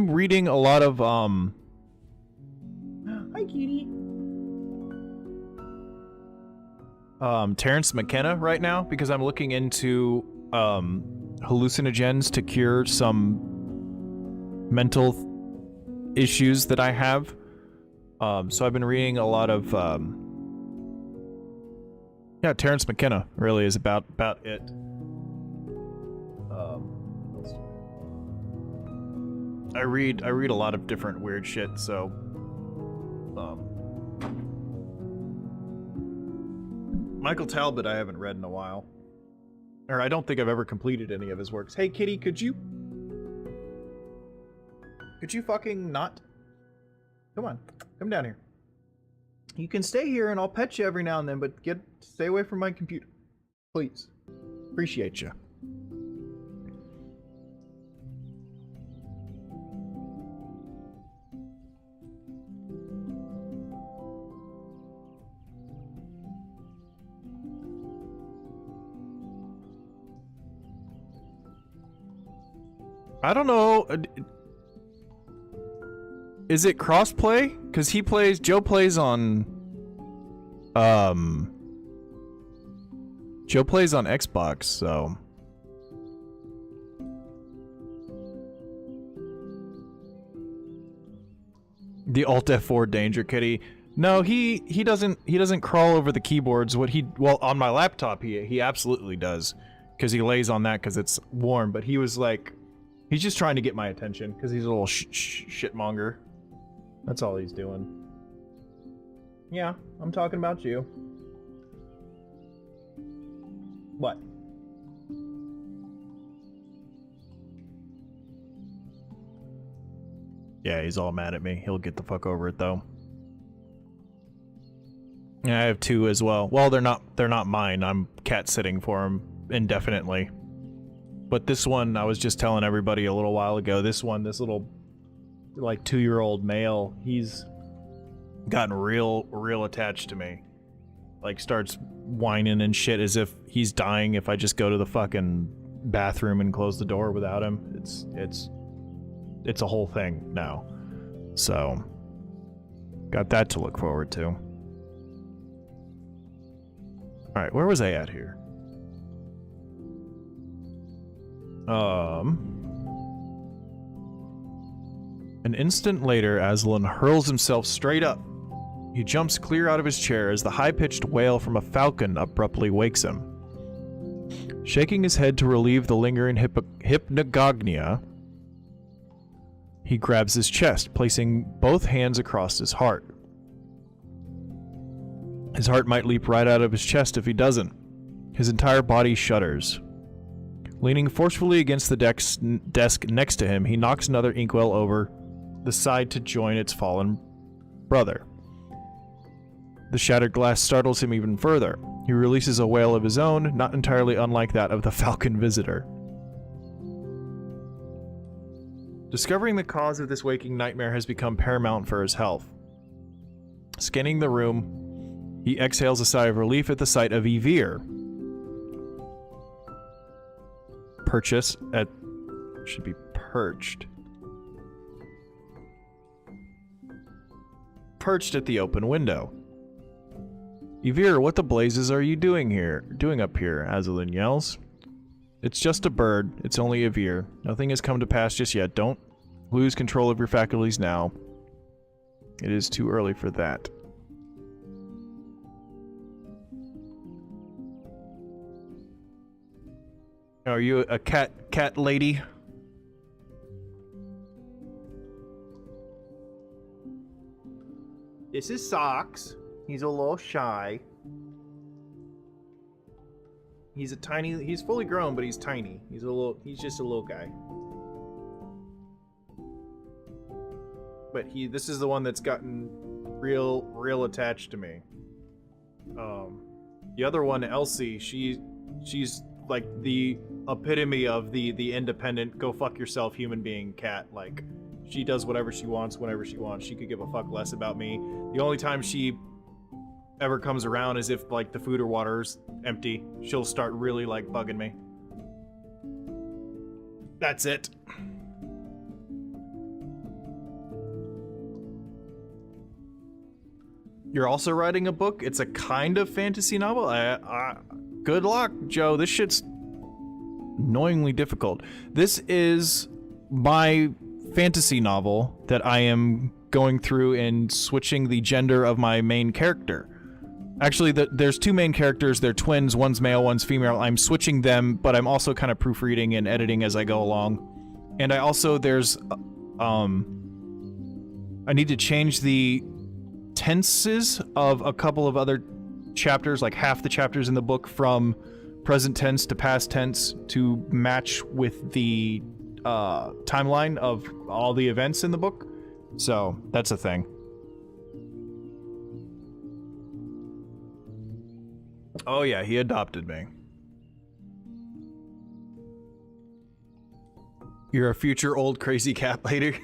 reading a lot of, Hi, cutie. Terrence McKenna right now, because I'm looking into, hallucinogens to cure some mental issues that I have. So I've been reading a lot of, yeah, Terrence McKenna really is about it. I read a lot of different weird shit, so, Michael Talbot I haven't read in a while. Or I don't think I've ever completed any of his works. Hey kitty, could you fucking not? Come on, come down here. You can stay here and I'll pet you every now and then, but stay away from my computer. Please. Appreciate you. I don't know. Is it crossplay? Because Joe plays on Xbox, so. The Alt F4 Danger Kitty. No, he doesn't crawl over the keyboards. Well, on my laptop he absolutely does, because he lays on that because it's warm. But he was like, he's just trying to get my attention because he's a little shitmonger. That's all he's doing. Yeah, I'm talking about you. What? Yeah, he's all mad at me. He'll get the fuck over it though. Yeah, I have two as well. Well, they're not mine. I'm cat sitting for him indefinitely. But this one, I was just telling everybody a little while ago, this little like 2-year-old male, he's gotten real attached to me. Like starts whining and shit as if he's dying if I just go to the fucking bathroom and close the door without him. It's a whole thing now. So got that to look forward to. Alright, where was I at here? An instant later, Aslan hurls himself straight up. He jumps clear out of his chair as the high-pitched wail from a falcon abruptly wakes him. Shaking his head to relieve the lingering hypnagogia, he grabs his chest, placing both hands across his heart. His heart might leap right out of his chest if he doesn't. His entire body shudders. Leaning forcefully against the desk next to him, he knocks another inkwell over the side to join its fallen brother. The shattered glass startles him even further. He releases a wail of his own, not entirely unlike that of the falcon visitor. Discovering the cause of this waking nightmare has become paramount for his health. Scanning the room, he exhales a sigh of relief at the sight of Evere. Purchase at... should be perched. Perched at the open window. Ivir, what the blazes are you doing up here? Aslan yells. It's just a bird. It's only Ivir. Nothing has come to pass just yet. Don't lose control of your faculties now. It is too early for that. Are you a cat lady? This is Socks. He's a little shy. He's fully grown, but he's tiny. He's just a little guy. But this is the one that's gotten real attached to me. The other one, Elsie, she's like the epitome of the independent, go fuck yourself human being cat. Like, she does whatever she wants, whenever she wants. She could give a fuck less about me. The only time she ever comes around is if, like, the food or water's empty. She'll start really, like, bugging me. That's it. You're also writing a book? It's a kind of fantasy novel? Good luck, Joe. This shit's annoyingly difficult. This is my fantasy novel that I am going through and switching the gender of my main character. Actually, there's two main characters. They're twins. One's male, one's female. I'm switching them, but I'm also kind of proofreading and editing as I go along. And I also, I need to change the tenses of a couple of other chapters, like half the chapters in the book, from present tense to past tense to match with the timeline of all the events in the book. So that's a thing. Oh yeah, he adopted me. You're a future old crazy cat lady.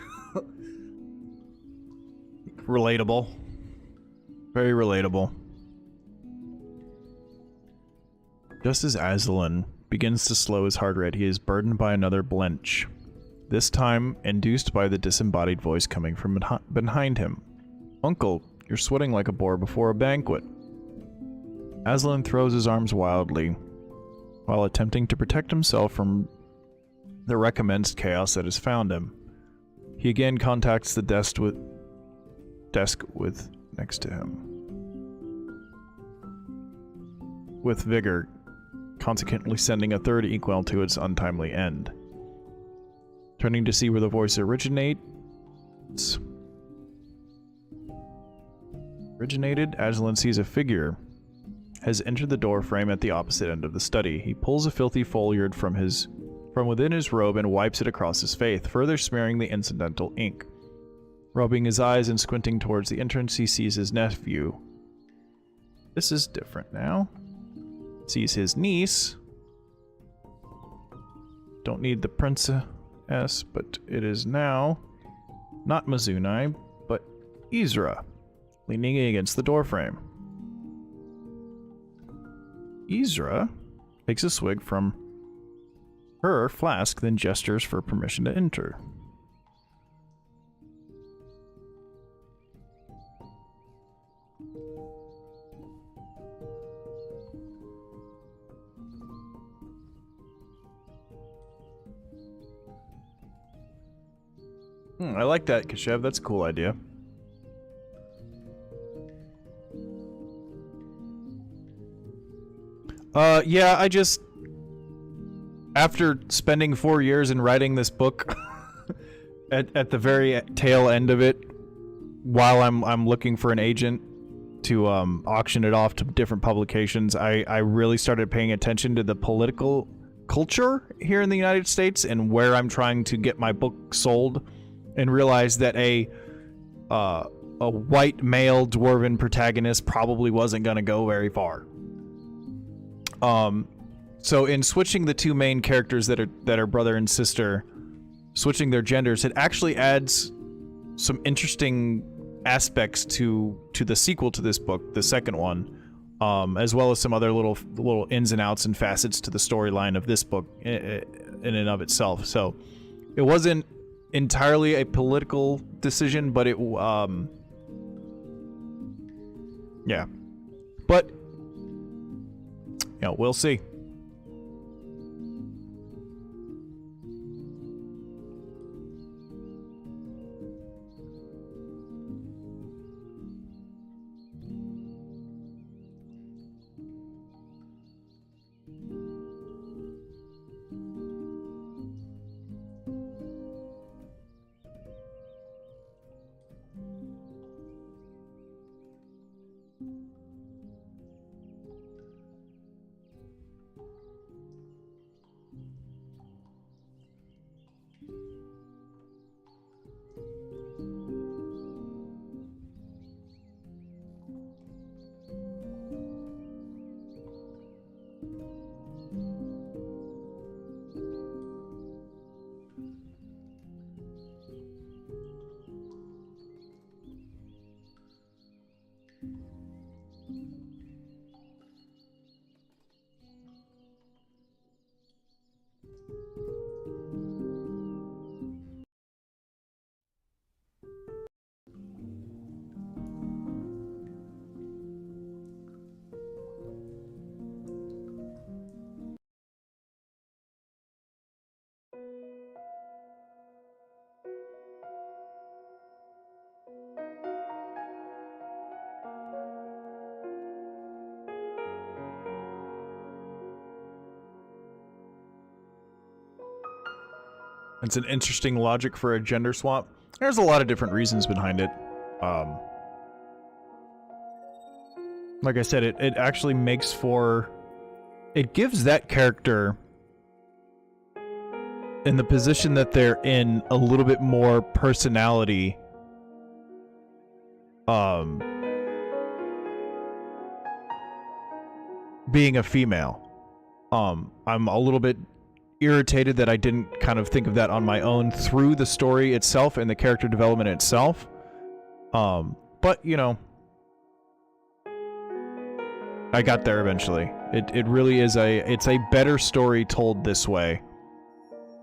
Relatable. Very relatable. Just as Aslan begins to slow his heart rate, he is burdened by another blench. This time, induced by the disembodied voice coming from behind him. Uncle, you're sweating like a boar before a banquet. Aslan throws his arms wildly, while attempting to protect himself from the recommenced chaos that has found him. He again contacts the desk with next to him. With vigor, consequently sending a third equal to its untimely end. Turning to see where the voice originated, Aslan sees a figure has entered the door frame at the opposite end of the study. He pulls a filthy foliard from within his robe and wipes it across his face, further smearing the incidental ink. Rubbing his eyes and squinting towards the entrance, he sees his nephew. This is different now. Sees his niece. Don't need the princess, but it is now not Mizunai, but Isra, leaning against the doorframe. Isra takes a swig from her flask, then gestures for permission to enter. I like that, Kashev. That's a cool idea. Yeah, I just... After spending 4 years in writing this book, at the very tail end of it, while I'm looking for an agent to auction it off to different publications, I really started paying attention to the political culture here in the United States and where I'm trying to get my book sold, and realized that a white male dwarven protagonist probably wasn't going to go very far. So in switching the two main characters that are brother and sister, switching their genders, it actually adds some interesting aspects to the sequel to this book, the second one, as well as some other little ins and outs and facets to the storyline of this book in and of itself. So It wasn't entirely a political decision, but yeah. But, we'll see. It's an interesting logic for a gender swap. There's a lot of different reasons behind it. Like I said, it actually makes for... It gives that character, in the position that they're in, a little bit more personality. Being a female. I'm a little bit irritated that I didn't kind of think of that on my own through the story itself and the character development itself. But, you know, I got there eventually. It really is it's a better story told this way.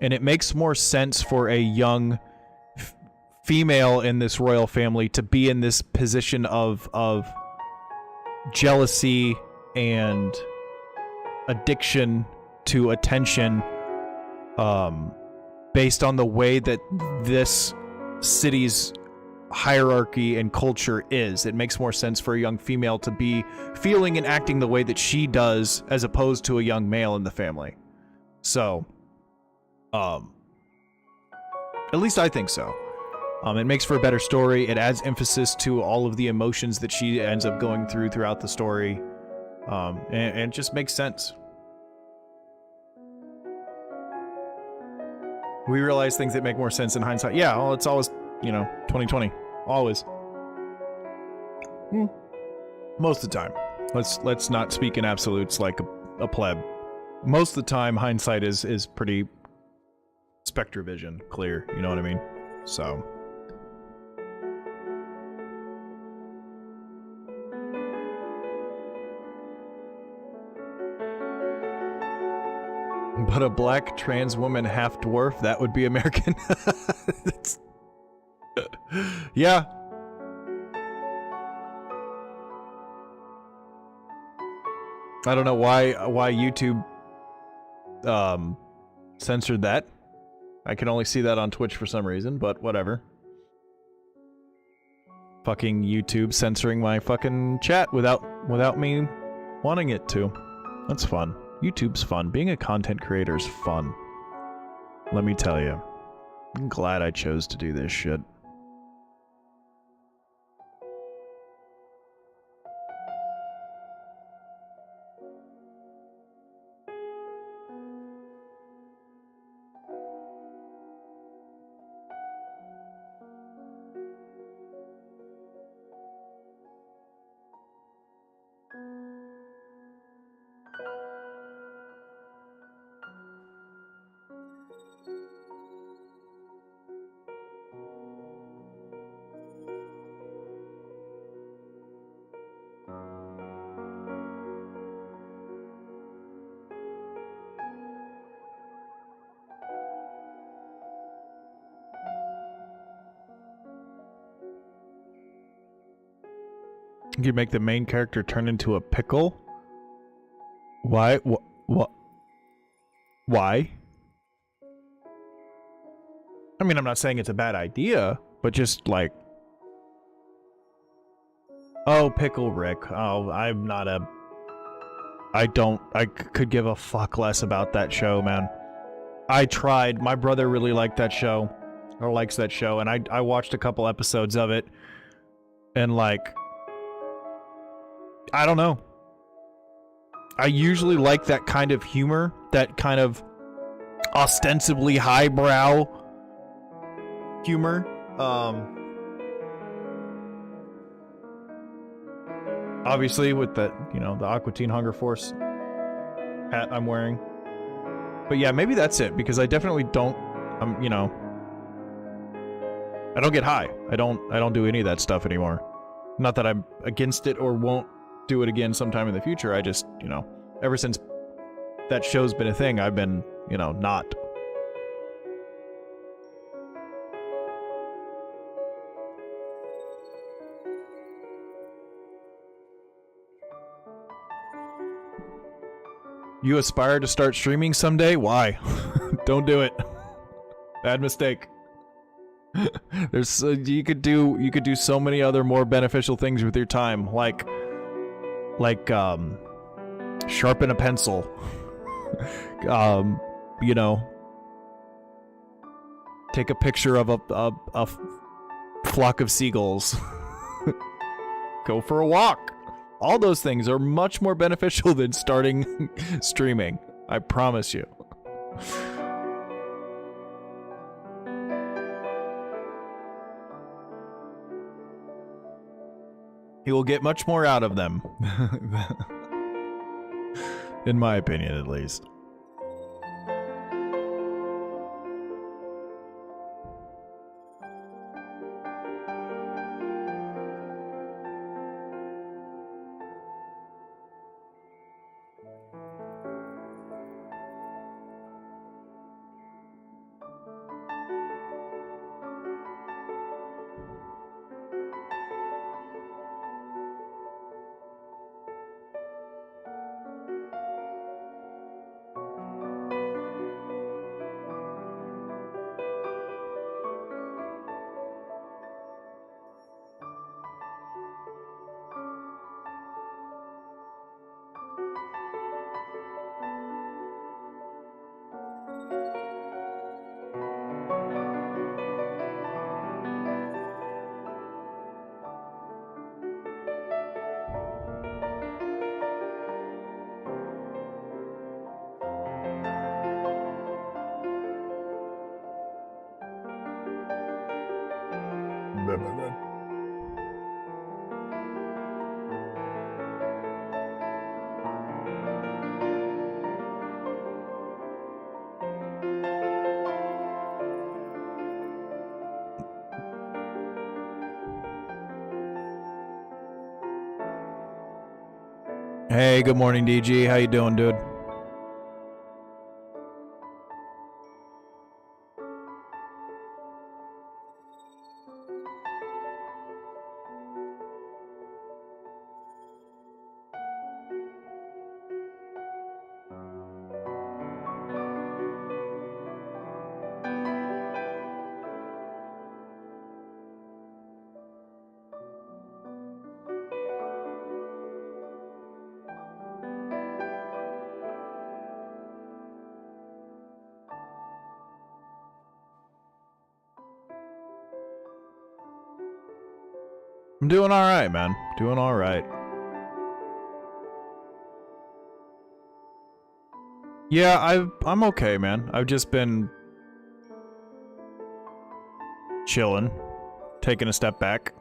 And it makes more sense for a young female in this royal family to be in this position of jealousy and addiction to attention, based on the way that this city's hierarchy and culture is. It makes more sense for a young female to be feeling and acting the way that she does as opposed to a young male in the family. So, at least I think so. It makes for a better story. It adds emphasis to all of the emotions that she ends up going through throughout the story. And it just makes sense. We realize things that make more sense in hindsight. Yeah, well, it's always, 2020. Always. Most of the time. Let's not speak in absolutes like a pleb. Most of the time, hindsight is pretty spectre vision clear. You know what I mean? So. But a black trans woman half dwarf, that would be American. Yeah. I don't know why YouTube censored that. I can only see that on Twitch for some reason, but whatever. Fucking YouTube censoring my fucking chat without me wanting it to. That's fun. YouTube's fun. Being a content creator is fun. Let me tell you. I'm glad I chose to do this shit. You make the main character turn into a pickle? Why? What? Why? I mean, I'm not saying it's a bad idea, but just like... Oh, Pickle Rick. Oh, I'm not a... I could give a fuck less about that show, man. I tried. My brother really liked that show. Or likes that show, and I watched a couple episodes of it. And like... I don't know. I usually like that kind of humor. That kind of ostensibly highbrow humor. Obviously with the, you know, the Aqua Teen Hunger Force hat I'm wearing. But yeah, maybe that's it, because I definitely don't, you know, I don't get high. I don't do any of that stuff anymore. Not that I'm against it or won't do it again sometime in the future. I just, you know, ever since that show's been a thing, I've been, you know, not. You aspire to start streaming someday? Why? Don't do it. Bad mistake. There's you could do so many other more beneficial things with your time, like sharpen a pencil. You know, take a picture of a flock of seagulls. Go for a walk. All those things are much more beneficial than starting streaming. I promise you. He will get much more out of them. In my opinion, at least. Hey, good morning, DG. How you doing, dude? I'm doing alright, man. Doing alright. Yeah, I'm okay, man. I've just been chilling, taking a step back.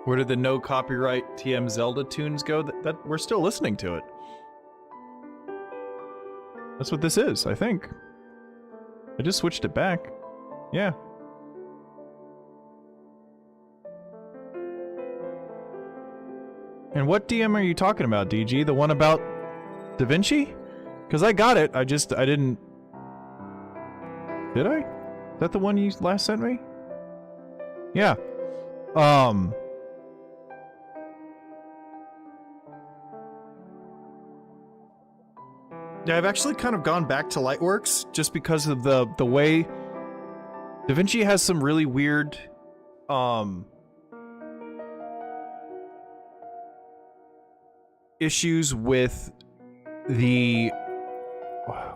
Where did the no copyright TM Zelda tunes go? That we're still listening to it. That's what this is, I think. I just switched it back. Yeah. And what DM are you talking about, DG? The one about Da Vinci? Because I got it, I didn't... Did I? Is that the one you last sent me? Yeah. Yeah, I've actually kind of gone back to Lightworks just because of the way DaVinci has some really weird issues with the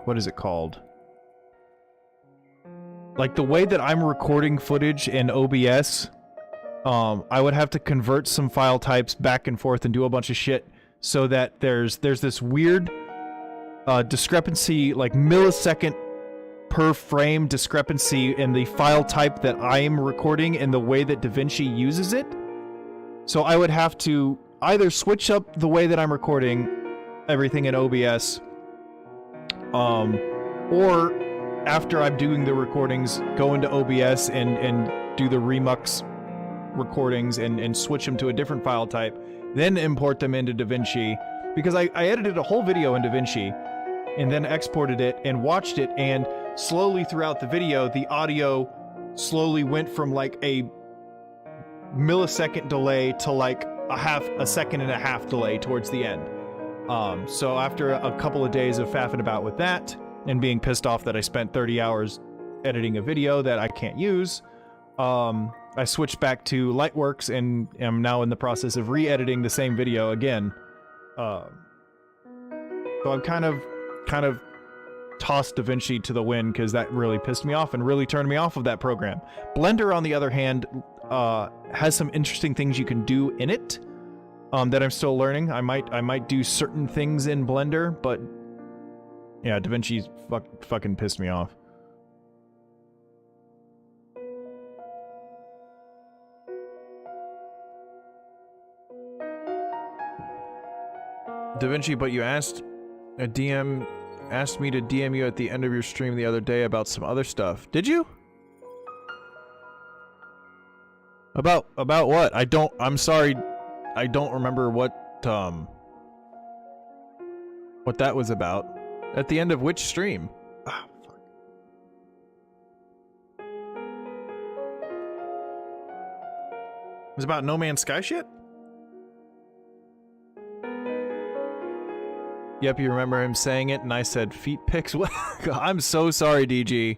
what is it called? Like the way that I'm recording footage in OBS, I would have to convert some file types back and forth and do a bunch of shit so that there's this weird discrepancy, like millisecond per frame discrepancy in the file type that I am recording and the way that DaVinci uses it. So I would have to either switch up the way that I'm recording everything in OBS, or after I'm doing the recordings, go into OBS and do the remux recordings and switch them to a different file type, then import them into DaVinci, because I edited a whole video in DaVinci and then exported it and watched it, and slowly throughout the video, the audio slowly went from like a millisecond delay to like a second and a half delay towards the end. So after a couple of days of faffing about with that and being pissed off that I spent 30 hours editing a video that I can't use, I switched back to Lightworks and am now in the process of re-editing the same video again. So I'm kind of tossed DaVinci to the wind because that really pissed me off and really turned me off of that program. Blender, on the other hand, has some interesting things you can do in it that I'm still learning. I might do certain things in Blender, but yeah, DaVinci's fucking pissed me off. DaVinci, but you asked me to DM you at the end of your stream the other day about some other stuff. Did you? About what? I'm sorry, I don't remember what that was about. At the end of which stream? Ah, fuck. It was about No Man's Sky shit? Yep, you remember him saying it, and I said feet pics. What? I'm so sorry, DG.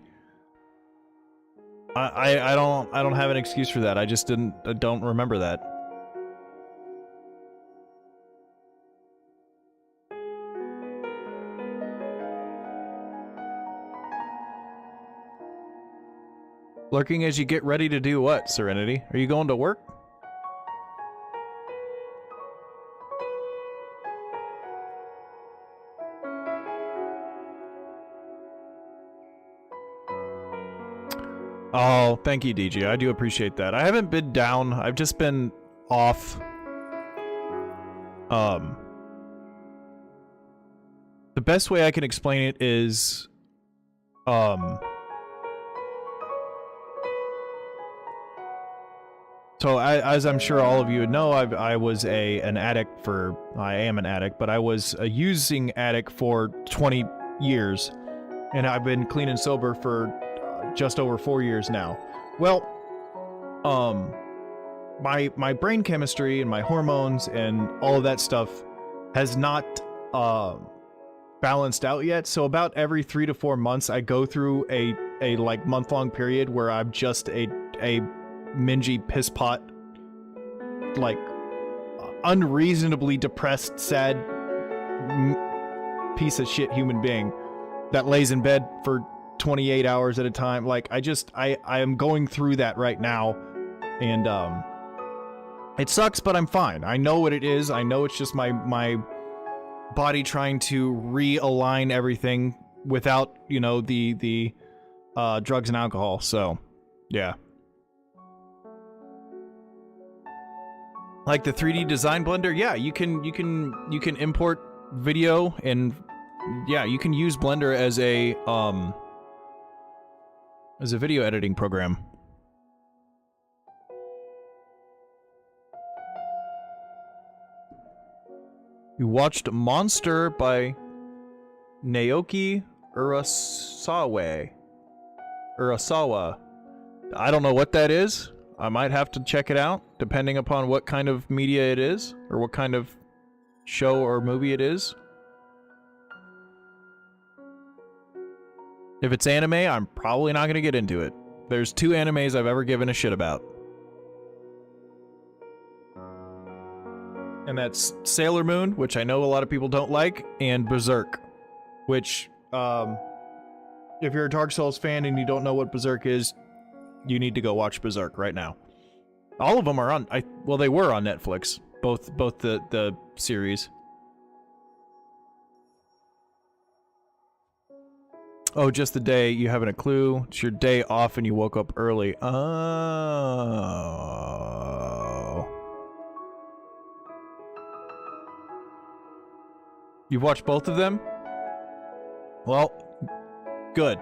I don't have an excuse for that. I just don't remember that. Lurking as you get ready to do what, Serenity? Are you going to work? Oh, thank you, DG. I do appreciate that. I haven't been down. I've just been off. The best way I can explain it is, so as I'm sure all of you would know, I was an addict for, I am an addict, but I was a using addict for 20 years, and I've been clean and sober for just over 4 years now. Well, my brain chemistry and my hormones and all of that stuff has not balanced out yet. So about every 3 to 4 months, I go through a like month-long period where I'm just a mingy piss pot, like unreasonably depressed, sad piece of shit human being that lays in bed for 28 hours at a time. Like I am going through that right now, and it sucks, but I'm fine. I know what it is. I know it's just my body trying to realign everything without, you know, the drugs and alcohol. So yeah, like the 3D design blender. Yeah, you can import video, and yeah, you can use Blender as a video editing program. You watched Monster by Naoki Urasawa. I don't know what that is. I might have to check it out, depending upon what kind of media it is, or what kind of show or movie it is. If it's anime, I'm probably not going to get into it. There's 2 animes I've ever given a shit about. And that's Sailor Moon, which I know a lot of people don't like, and Berserk, which, if you're a Dark Souls fan and you don't know what Berserk is, you need to go watch Berserk right now. All of them are on, well, they were on Netflix, both the series. Oh, just the day, you haven't a clue. It's your day off and you woke up early. Oh. You've watched both of them? Well, good.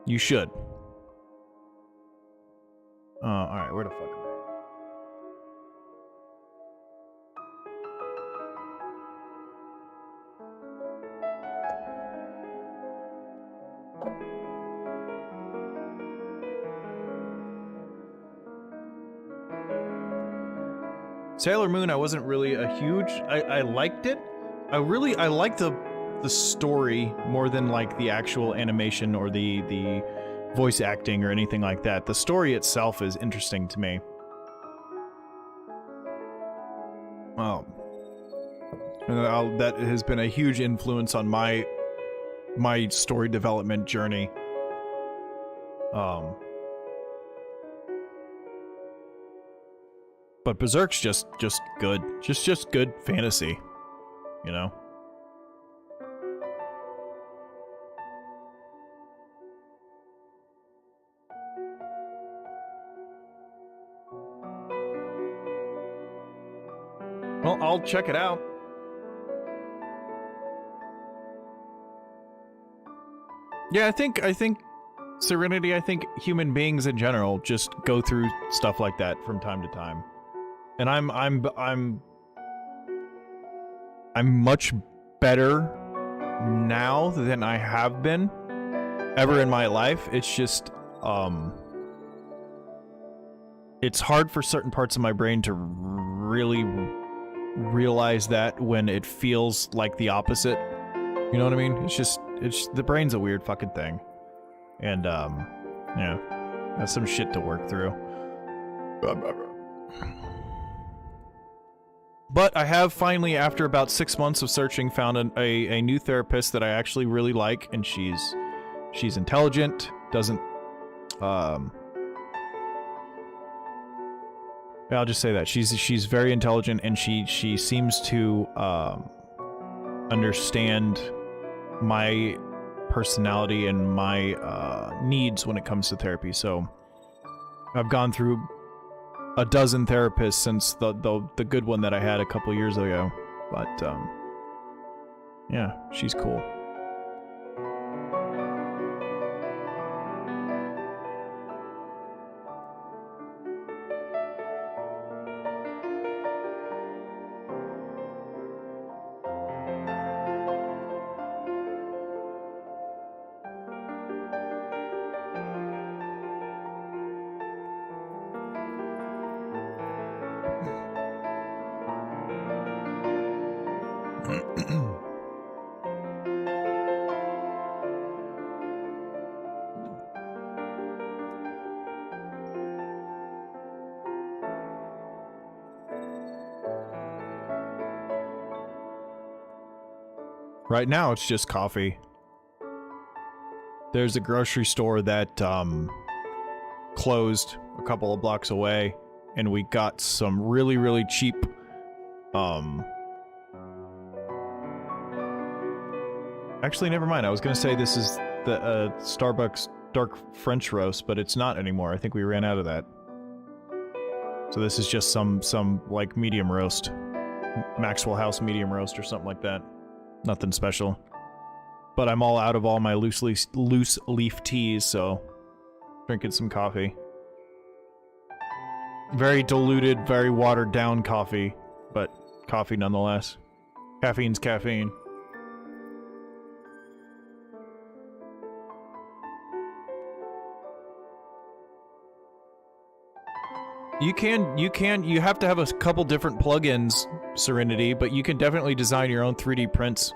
You should. Alright, where the fuck am I? Sailor Moon, I wasn't really a huge... I liked it. I liked the story more than, like, the actual animation or the voice acting or anything like that. The story itself is interesting to me. That has been a huge influence on my story development journey. But Berserk's just good. Just good fantasy, you know? Well, I'll check it out. Yeah, I think Serenity, I think human beings in general just go through stuff like that from time to time. And I'm much better now than I have been ever in my life. It's just it's hard for certain parts of my brain to really realize that when it feels like the opposite. You know what I mean? It's the brain's a weird fucking thing. And yeah, that's some shit to work through. But I have finally, after about 6 months of searching, found a new therapist that I actually really like, and she's intelligent, doesn't, I'll just say that. She's very intelligent, and she seems to, understand my personality and my, needs when it comes to therapy, so I've gone through a dozen therapists since the good one that I had a couple years ago, but yeah, she's cool. Right now, it's just coffee. There's a grocery store that, closed a couple of blocks away, and we got some really, really cheap, actually, never mind. I was gonna say this is the, Starbucks dark French roast, but it's not anymore. I think we ran out of that. So this is just some like, medium roast. Maxwell House medium roast or something like that. Nothing special. But I'm all out of all my loose leaf teas, so drinking some coffee. Very diluted, very watered down coffee, but coffee nonetheless. Caffeine's caffeine. You have to have a couple different plugins, Serenity, but you can definitely design your own 3D prints.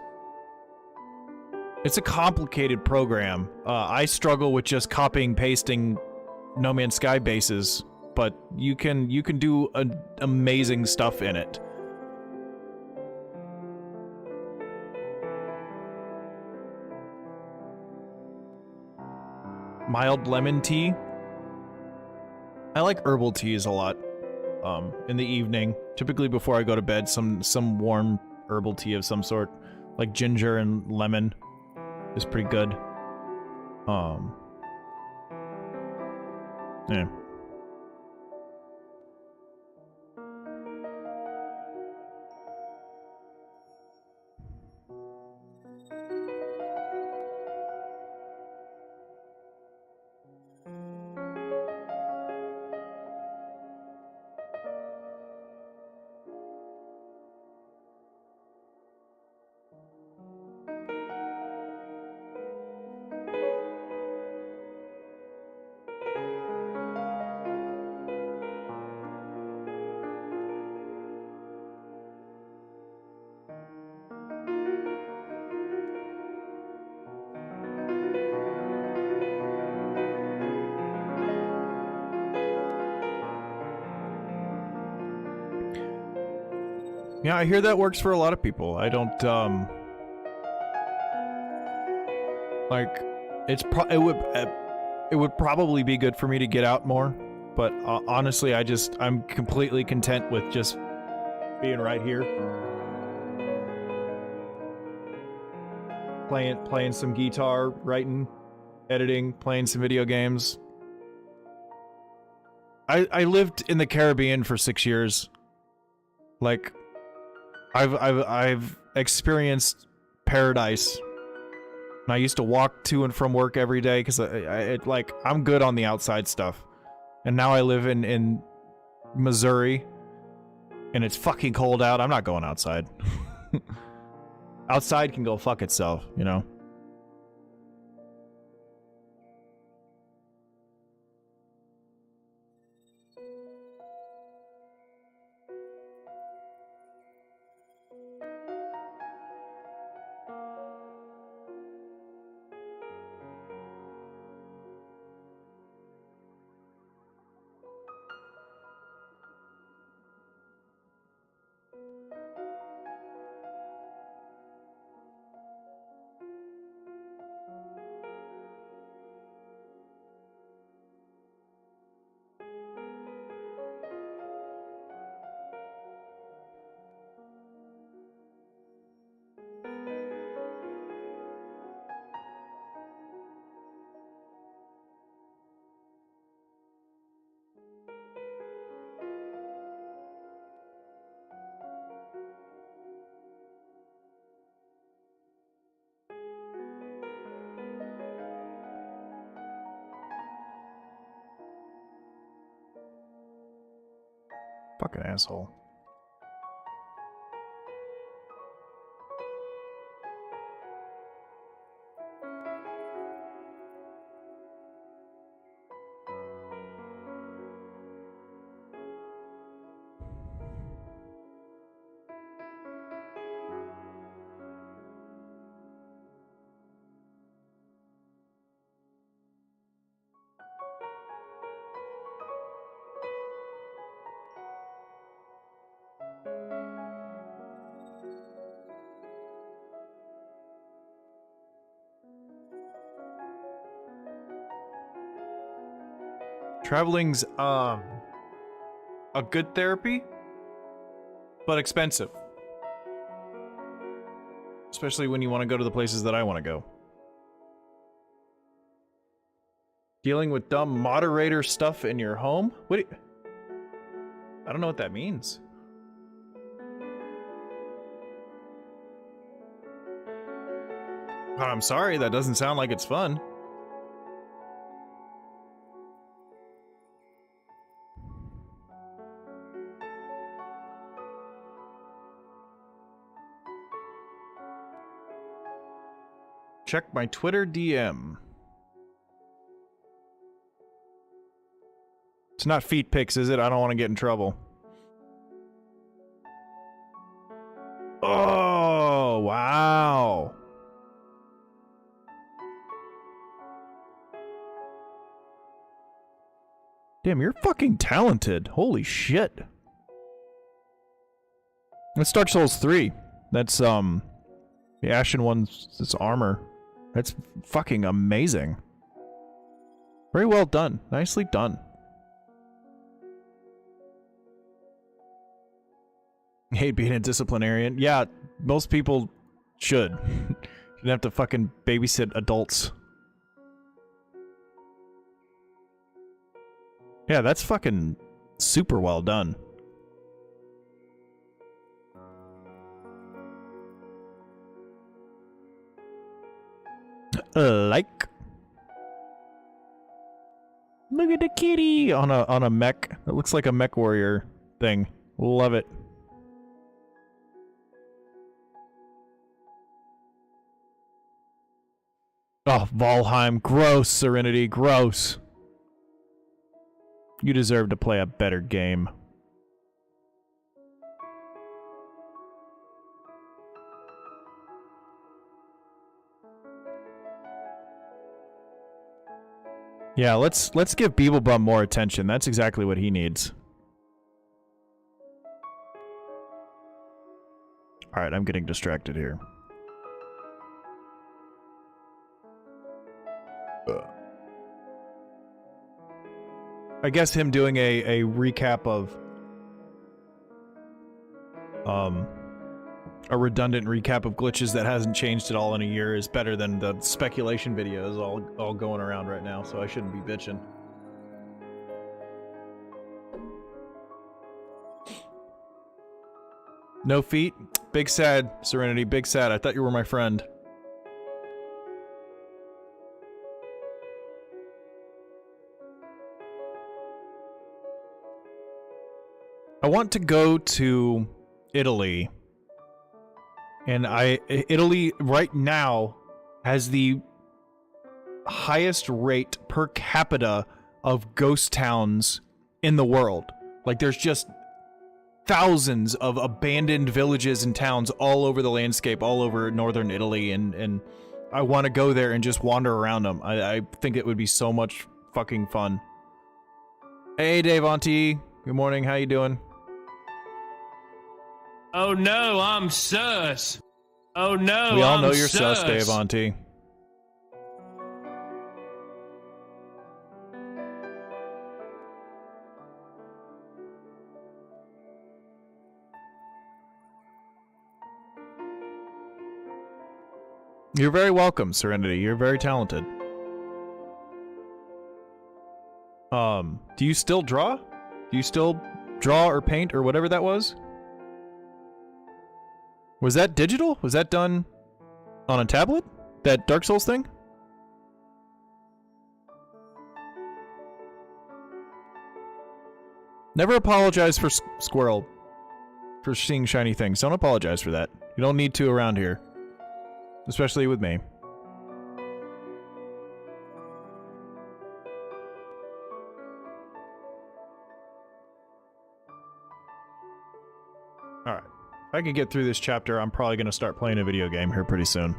It's a complicated program. I struggle with just copying, pasting No Man's Sky bases, but you can do amazing stuff in it. Mild lemon tea. I like herbal teas a lot. In the evening, typically before I go to bed, some warm herbal tea of some sort, like ginger and lemon, is pretty good. Yeah. Yeah, I hear that works for a lot of people. I don't, like, it would probably be good for me to get out more, but honestly, I'm completely content with just being right here. Playing some guitar, writing, editing, playing some video games. I lived in the Caribbean for 6 years. Like, I've experienced paradise. And I used to walk to and from work every day because I'm good on the outside stuff. And now I live in Missouri, and it's fucking cold out. I'm not going outside. Outside can go fuck itself, you know? Fucking asshole. Traveling's a good therapy, but expensive. Especially when you want to go to the places that I want to go. Dealing with dumb moderator stuff in your home? I don't know what that means. I'm sorry, that doesn't sound like it's fun. Check my Twitter DM. It's not feet pics, is it? I don't want to get in trouble. Oh, wow. Damn, you're fucking talented. Holy shit. That's Dark Souls 3. That's, the Ashen One's armor. That's fucking amazing. Very well done. Nicely done. Hate being a disciplinarian. Yeah, most people should. You'd have to fucking babysit adults. Yeah, that's fucking super well done. Like. Look at the kitty on a mech. It looks like a mech warrior thing. Love it. Oh, Valheim. Gross, Serenity. Gross. You deserve to play a better game. Yeah, let's give Beeblebum more attention. That's exactly what he needs. Alright, I'm getting distracted here. I guess him doing a recap of a redundant recap of glitches that hasn't changed at all in a year is better than the speculation videos all going around right now, so I shouldn't be bitching. No feet? Big sad, Serenity, big sad. I thought you were my friend. I want to go to Italy. And Italy right now has the highest rate per capita of ghost towns in the world. Like, there's just thousands of abandoned villages and towns all over the landscape, all over northern Italy, and I want to go there and just wander around them. I think it would be so much fucking fun. Hey, Dave Auntie. Good morning. How you doing? Oh no, I'm sus. Oh no, we all I'm know you're sus, Dave Auntie. You're very welcome, Serenity. You're very talented. Do you still draw? Do you still draw or paint or whatever that was? Was that digital? Was that done on a tablet? That Dark Souls thing? Never apologize for Squirrel for seeing shiny things. Don't apologize for that. You don't need to around here. Especially with me. Alright. If I can get through this chapter, I'm probably going to start playing a video game here pretty soon.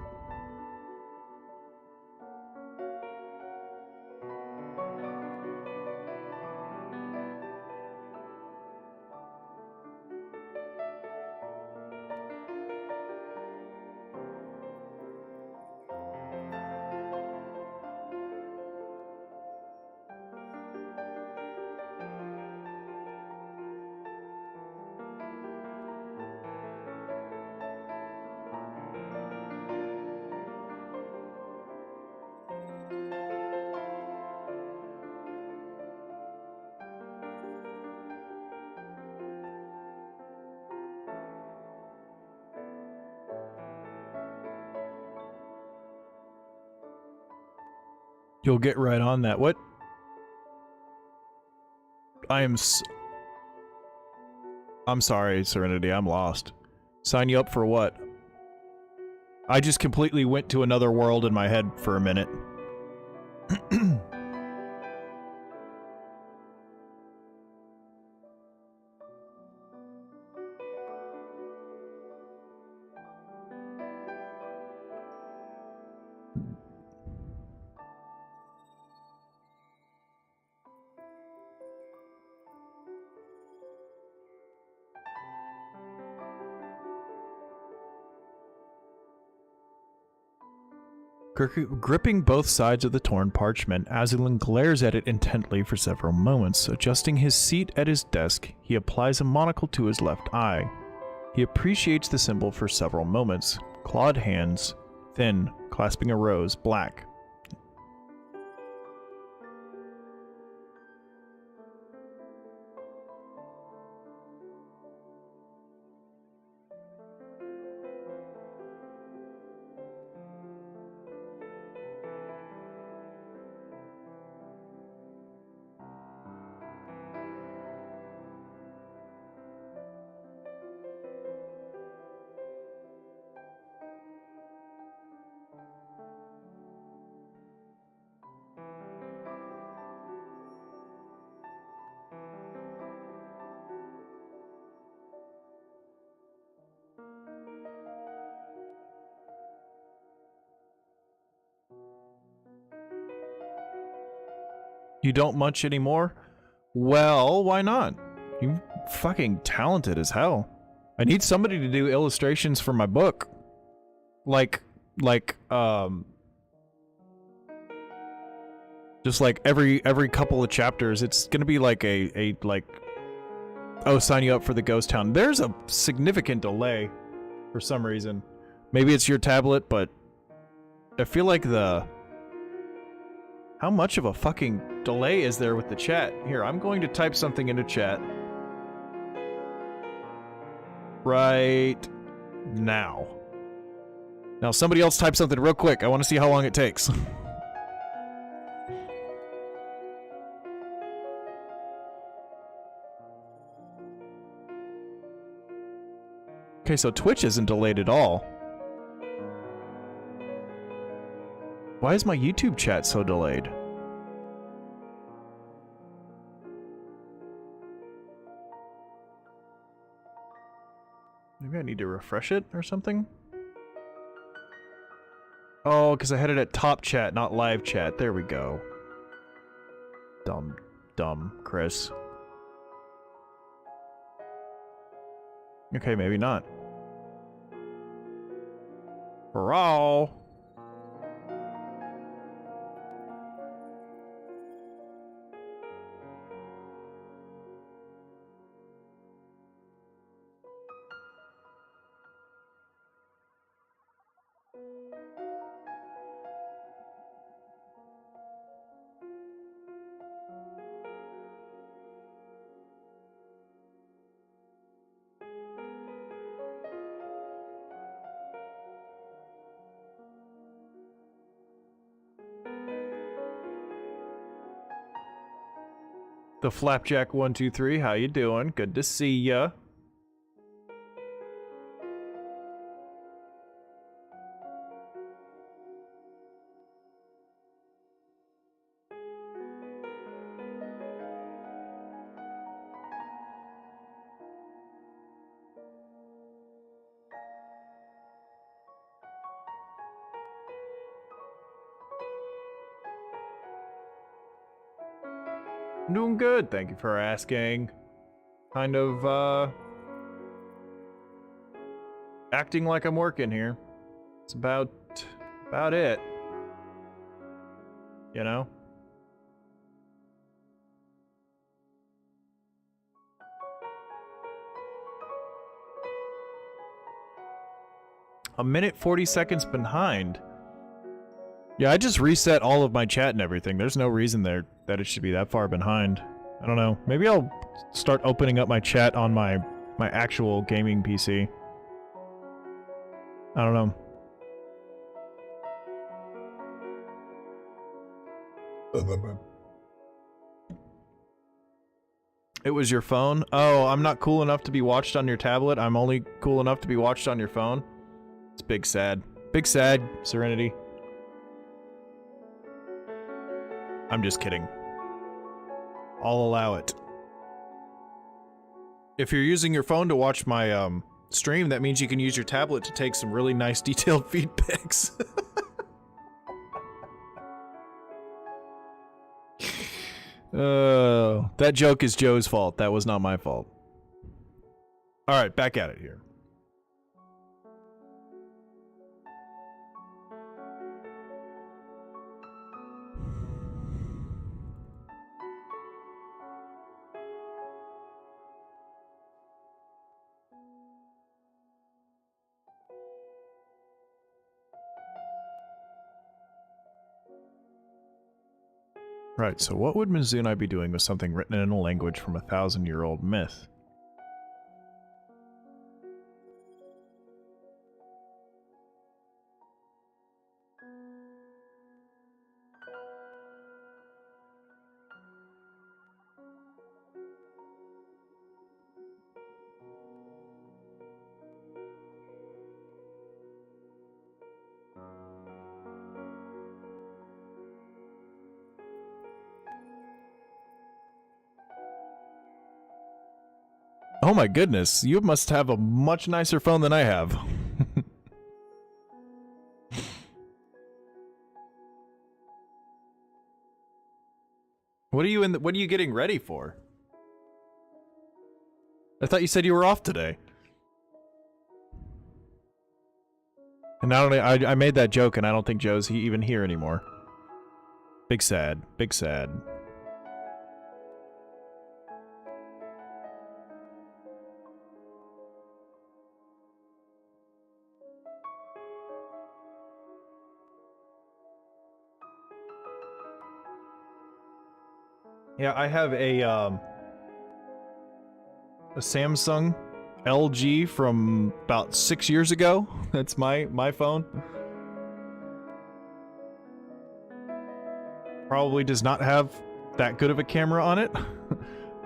You'll get right on that. What? I'm sorry, Serenity. I'm lost. Sign you up for what? I just completely went to another world in my head for a minute. Gripping both sides of the torn parchment, Aslan glares at it intently for several moments. Adjusting his seat at his desk, he applies a monocle to his left eye. He appreciates the symbol for several moments. Clawed hands, thin, clasping a rose, black. You don't much anymore? Well, why not? You fucking talented as hell. I need somebody to do illustrations for my book. Just like every couple of chapters, it's gonna be like oh, sign you up for the ghost town. There's a significant delay for some reason. Maybe it's your tablet, but I feel like how much of a fucking delay is there with the chat? Here, I'm going to type something into chat. Right now. Now somebody else type something real quick. I want to see how long it takes. Okay, so Twitch isn't delayed at all. Why is my YouTube chat so delayed? Maybe I need to refresh it or something? Oh, because I had it at top chat, not live chat. There we go. Dumb Chris. Okay, maybe not. Hurrah! The Flapjack 123, how you doing? Good to see ya. I'm doing good, thank you for asking. Kind of, acting like I'm working here. It's about it. You know? A minute 40 seconds behind. Yeah, I just reset all of my chat and everything. There's no reason there that it should be that far behind. I don't know. Maybe I'll start opening up my chat on my actual gaming PC. I don't know. It was your phone? Oh, I'm not cool enough to be watched on your tablet. I'm only cool enough to be watched on your phone. It's big sad. Big sad, Serenity. I'm just kidding. I'll allow it. If you're using your phone to watch my stream, that means you can use your tablet to take some really nice detailed feed pics. That joke is Joe's fault. That was not my fault. Alright, back at it here. Right, so what would Mizunai be doing with something written in a language from a 1,000-year-old myth? Oh my goodness, you must have a much nicer phone than I have. What are you getting ready for? I thought you said you were off today. And not only I made that joke and I don't think Joe's even here anymore. Big sad, big sad. Yeah, I have a Samsung LG from about 6 years ago. That's my phone. Probably does not have that good of a camera on it.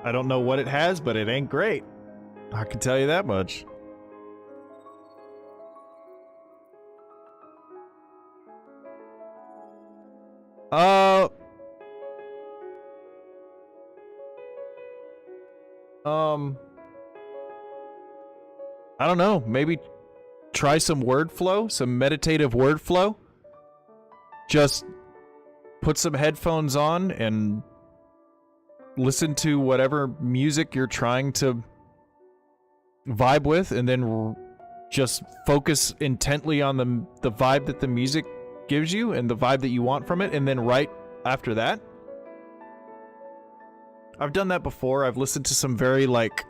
I don't know what it has, but it ain't great. I can tell you that much. I don't know. Maybe try some word flow, some meditative word flow. Just put some headphones on and listen to whatever music you're trying to vibe with, and then just focus intently on the vibe that the music gives you and the vibe that you want from it, and then write after that. I've done that before. I've listened to some very, like,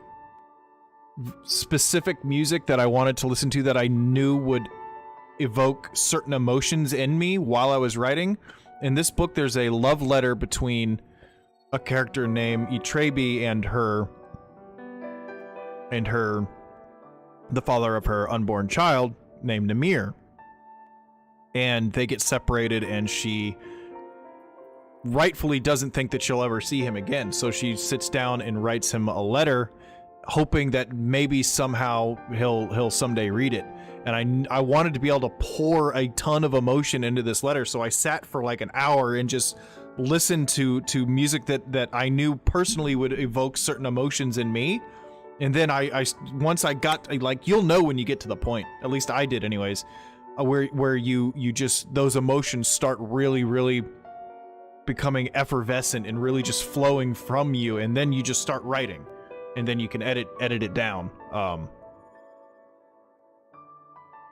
specific music that I wanted to listen to that I knew would evoke certain emotions in me while I was writing. In this book, there's a love letter between a character named Itrebi and the father of her unborn child named Namir. And they get separated, and she rightfully doesn't think that she'll ever see him again. So she sits down and writes him a letter, hoping that maybe somehow he'll someday read it. And I wanted to be able to pour a ton of emotion into this letter, so I sat for like an hour and just listened to music that I knew personally would evoke certain emotions in me. And then I once I got, like, you'll know when you get to the point, at least I did anyways, where you just, those emotions start really becoming effervescent and really just flowing from you, and then you just start writing. And then you can edit it down.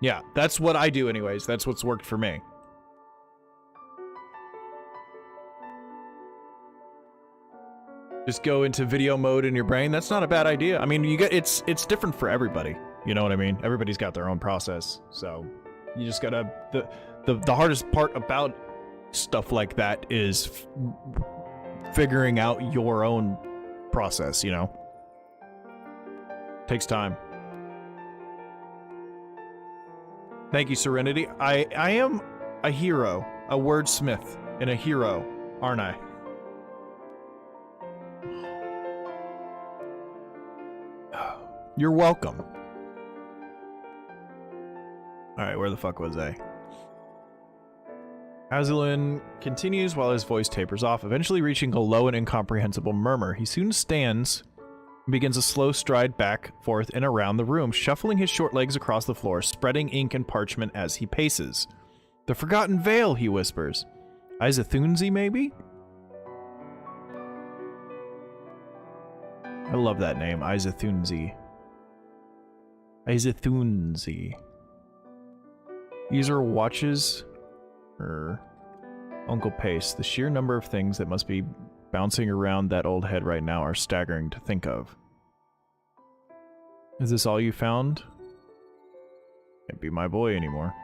Yeah, that's what I do anyways. That's what's worked for me. Just go into video mode in your brain. That's not a bad idea. I mean, it's different for everybody. You know what I mean? Everybody's got their own process. So you just gotta, the hardest part about stuff like that is figuring out your own process, you know? Takes time. Thank you, Serenity. I am a hero, a wordsmith, and a hero, aren't I? You're welcome. Alright, where the fuck was I? Azulin continues while his voice tapers off, eventually reaching a low and incomprehensible murmur. He soon stands and begins a slow stride back, forth, and around the room, shuffling his short legs across the floor, spreading ink and parchment as he paces. The Forgotten Vale, he whispers. Izathunzi, maybe? I love that name, Izathunzi. Izathunzi. User watches her Uncle Pace. The sheer number of things that must be bouncing around that old head right now are staggering to think of. Is this all you found? Can't be my boy anymore.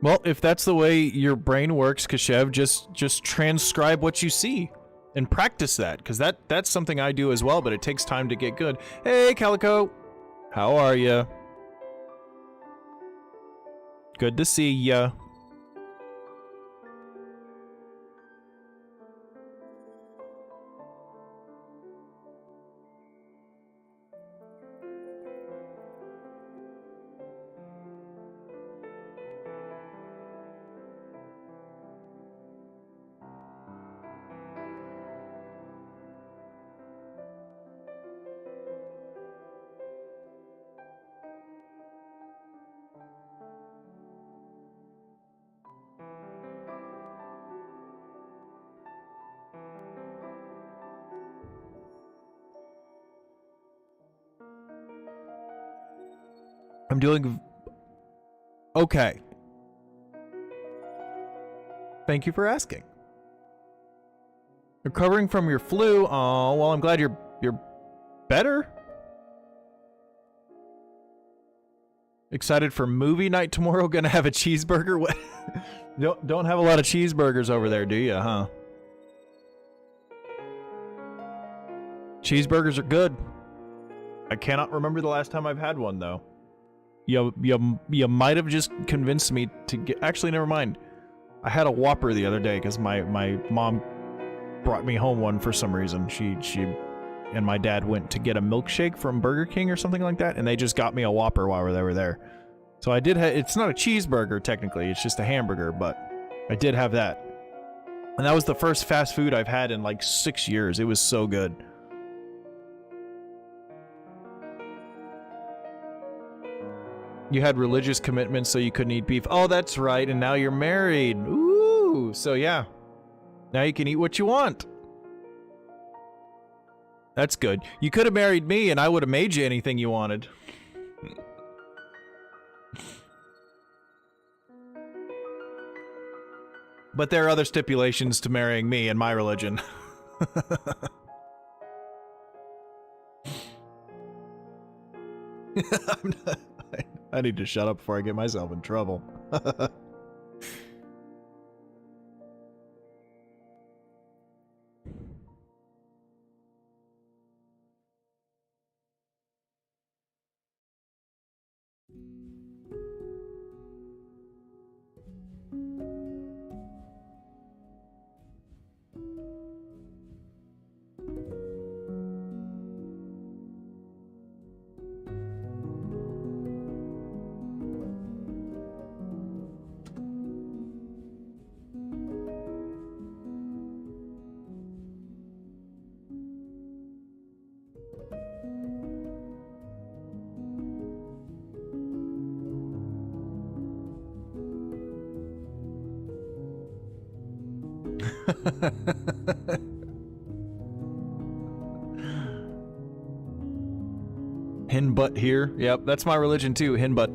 Well, if that's the way your brain works, Kashev, just transcribe what you see and practice that, because that's something I do as well, but it takes time to get good. Hey, Calico. How are ya? Good to see ya. I'm doing okay. Thank you for asking. Recovering from your flu. Oh, well, I'm glad you're better. Excited for movie night tomorrow. Gonna have a cheeseburger. What? Don't have a lot of cheeseburgers over there, do you? Huh? Cheeseburgers are good. I cannot remember the last time I've had one though. You might have just convinced me to get. Actually, never mind. I had a Whopper the other day because my mom brought me home one for some reason. She and my dad went to get a milkshake from Burger King or something like that, and they just got me a Whopper while they were there. So I did. It's not a cheeseburger technically; it's just a hamburger, but I did have that, and that was the first fast food I've had in like 6 years. It was so good. You had religious commitments, so you couldn't eat beef. Oh, that's right, and now you're married. Ooh, so yeah. Now you can eat what you want. That's good. You could have married me, and I would have made you anything you wanted. But there are other stipulations to marrying me in my religion. I need to shut up before I get myself in trouble. Hin butt here. Yep, that's my religion too, hin butt.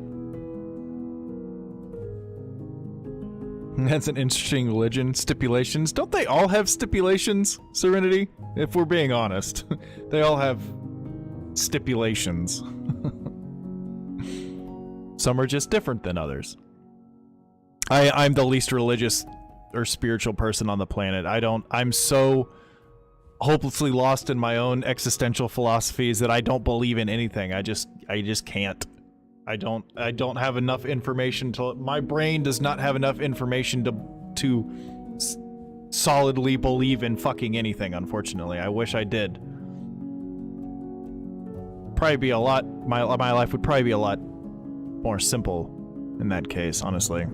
That's an interesting religion. Stipulations. Don't they all have stipulations, Serenity? If we're being honest. They all have stipulations. Some are just different than others. I'm the least religious or spiritual person on the planet. I'm so hopelessly lost in my own existential philosophies that I don't believe in anything. I just can't. I don't have enough information to, my brain does not have enough information to solidly believe in fucking anything, unfortunately. I wish I did. Probably be a lot, my life would probably be a lot more simple in that case, honestly.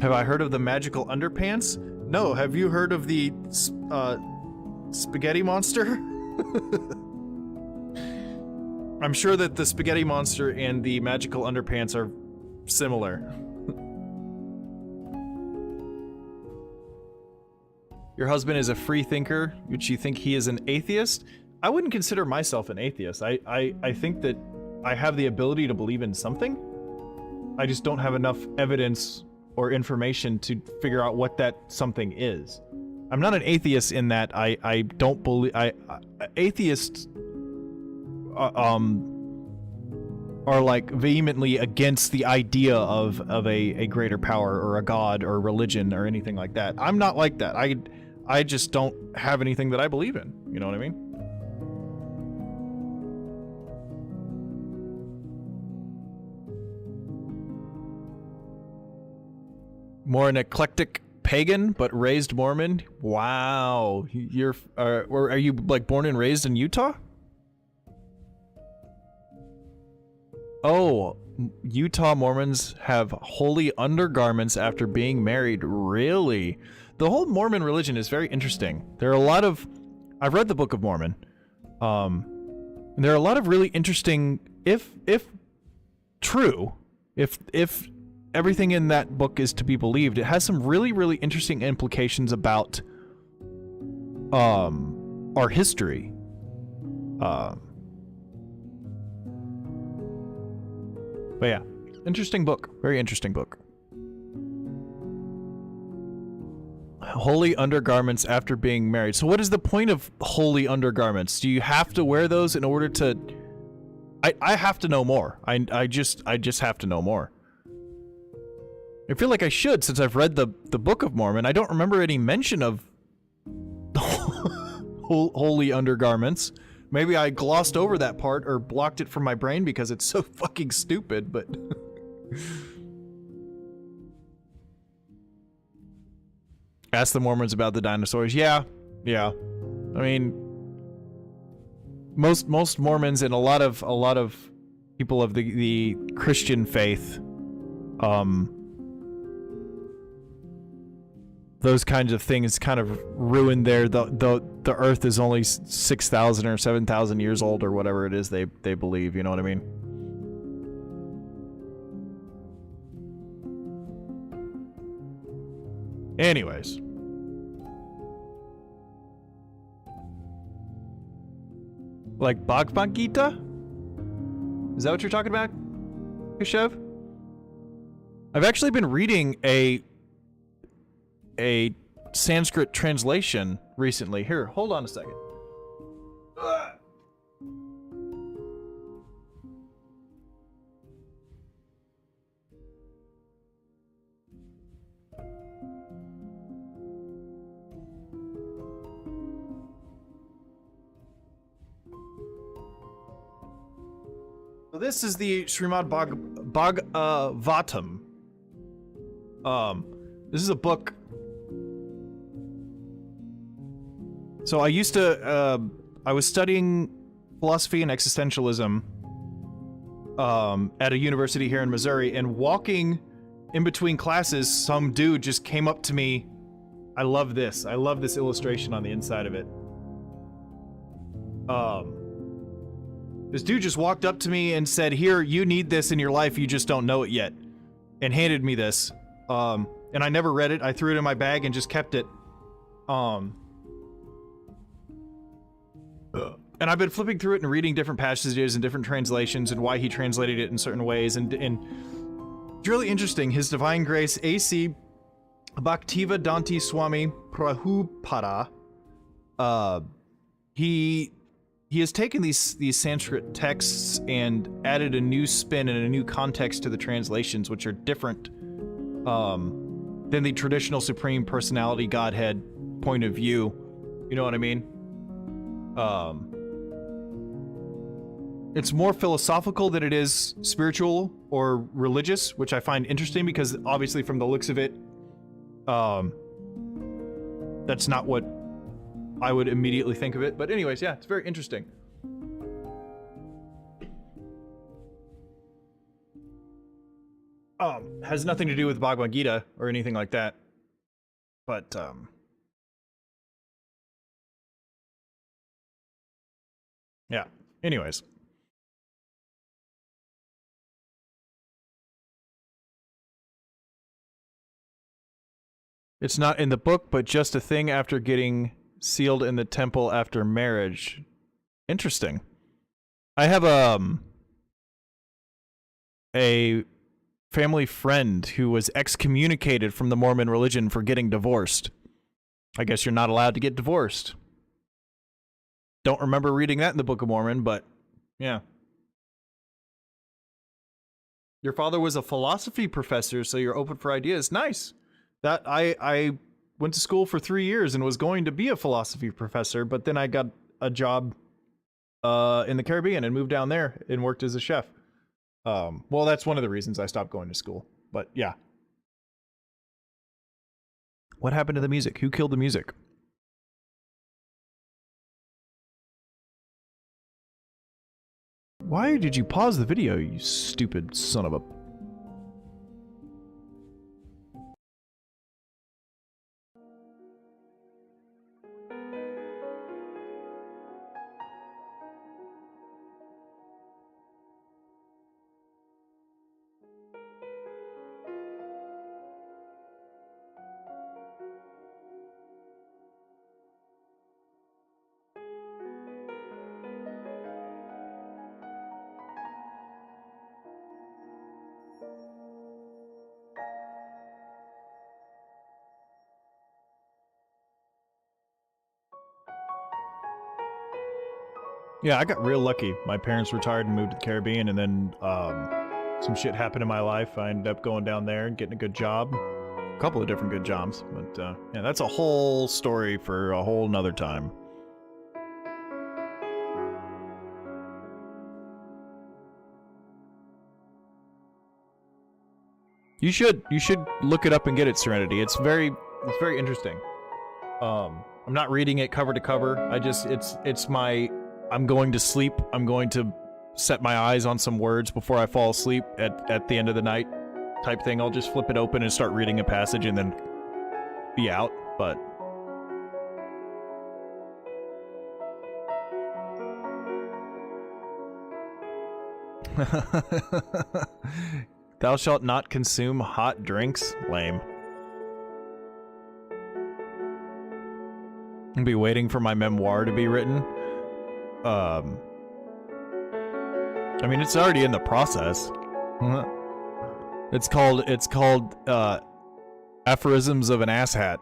Have I heard of the magical underpants? No, have you heard of the spaghetti monster? I'm sure that the spaghetti monster and the magical underpants are similar. Your husband is a free thinker. Would you think he is an atheist? I wouldn't consider myself an atheist. I think that I have the ability to believe in something. I just don't have enough evidence or information to figure out what that something is. I'm not an atheist in that I don't believe... atheists... are like vehemently against the idea of a greater power or a god or religion or anything like that. I'm not like that. I just don't have anything that I believe in. You know what I mean? More an eclectic pagan, but raised Mormon. Wow, you're are you like born and raised in Utah? Oh, Utah Mormons have holy undergarments after being married. Really? The whole Mormon religion is very interesting. There are a lot of, I've read the Book of Mormon. And there are a lot of really interesting, if true, if everything in that book is to be believed, it has some really, really interesting implications about our history. But yeah, interesting book. Very interesting book. Holy undergarments after being married. So what is the point of holy undergarments? Do you have to wear those in order to... I have to know more. I just have to know more. I feel like I should, since I've read the Book of Mormon. I don't remember any mention of holy undergarments. Maybe I glossed over that part or blocked it from my brain because it's so fucking stupid, but... Ask the Mormons about the dinosaurs. Yeah. I mean, most Mormons and a lot of people of the Christian faith, those kinds of things kind of ruin the Earth is only 6,000 or 7,000 years old or whatever it is they believe. You know what I mean? Anyways. Like Bhagavad Gita? Is that what you're talking about, Keshev? I've actually been reading a Sanskrit translation recently. Here, hold on a second. So this is the Srimad Bhagavatam. This is a book. So I used to, I was studying philosophy and existentialism at a university here in Missouri, and walking in between classes, some dude just came up to me. I love this. I love this illustration on the inside of it. This dude just walked up to me and said, "Here, you need this in your life, you just don't know it yet," and handed me this. And I never read it. I threw it in my bag and just kept it. And I've been flipping through it and reading different passages and different translations and why he translated it in certain ways, and it's really interesting. His Divine Grace A.C. Bhaktivedanta Swami Prabhupada, he has taken these Sanskrit texts and added a new spin and a new context to the translations, which are different than the traditional Supreme Personality Godhead point of view. You know what I mean? It's more philosophical than it is spiritual or religious, which I find interesting because obviously from the looks of it, that's not what I would immediately think of it. But anyways, yeah, it's very interesting. Has nothing to do with Bhagavad Gita or anything like that. But, yeah. Anyways. It's not in the book, but just a thing after getting sealed in the temple after marriage. Interesting. I have a family friend who was excommunicated from the Mormon religion for getting divorced. I guess you're not allowed to get divorced. Don't remember reading that in the Book of Mormon, but yeah. Your father was a philosophy professor, so you're open for ideas. Nice. That I went to school for 3 years and was going to be a philosophy professor, but then I got a job in the Caribbean and moved down there and worked as a chef. Well, that's one of the reasons I stopped going to school. But yeah. What happened to the music? Who killed the music? Why did you pause the video, you stupid son of a... Yeah, I got real lucky. My parents retired and moved to the Caribbean, and then some shit happened in my life. I ended up going down there and getting a good job. A couple of different good jobs. But yeah, that's a whole story for a whole nother time. You should look it up and get it, Serenity. It's very interesting. I'm not reading it cover to cover. It's my I'm going to sleep. I'm going to set my eyes on some words before I fall asleep at the end of the night type thing. I'll just flip it open and start reading a passage and then be out, but thou shalt not consume hot drinks? Lame. I'll be waiting for my memoir to be written. I mean, it's already in the process. It's called Aphorisms of an Asshat.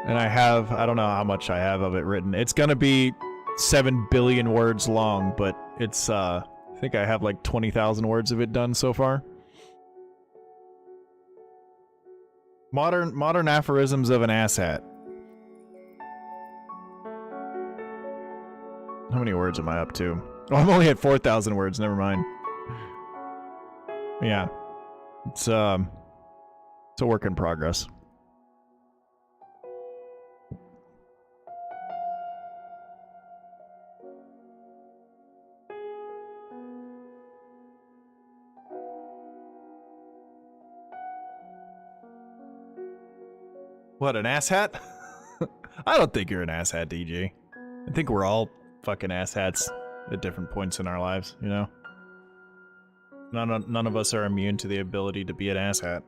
And I don't know how much I have of it written. It's gonna be 7 billion words long, but it's I think I have like 20,000 words of it done so far. Modern aphorisms of an asshat. How many words am I up to? Oh, I'm only at 4,000 words. Never mind. Yeah, it's a work in progress. What, an asshat? I don't think you're an asshat, DJ. I think we're all fucking asshats at different points in our lives, you know? None of us are immune to the ability to be an asshat.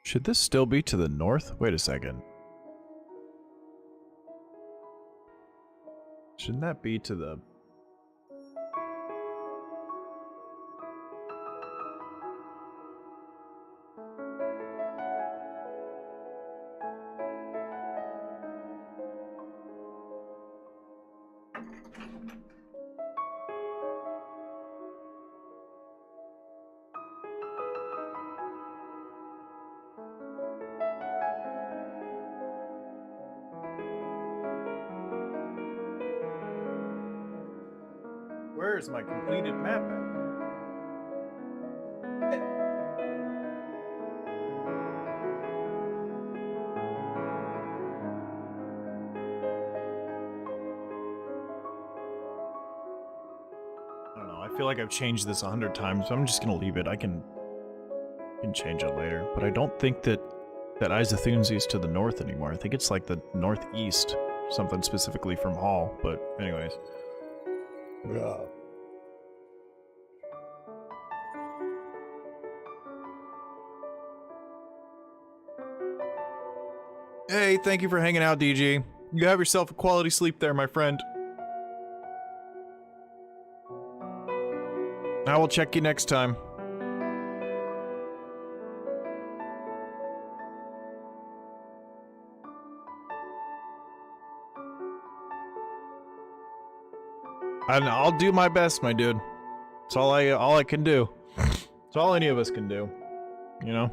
Should this still be to the north? Wait a second. Shouldn't that be to the... Where's my completed map at? I don't know, I feel like I've changed this 100 times, so I'm just gonna leave it. I can change it later, but I don't think that Isathunzi is to the north anymore. I think it's like the northeast, something specifically from Hall, but anyways. Yeah. Hey, thank you for hanging out, DG. You have yourself a quality sleep there, my friend. I will check you next time. And I'll do my best, my dude. It's all I can do. It's all any of us can do. You know?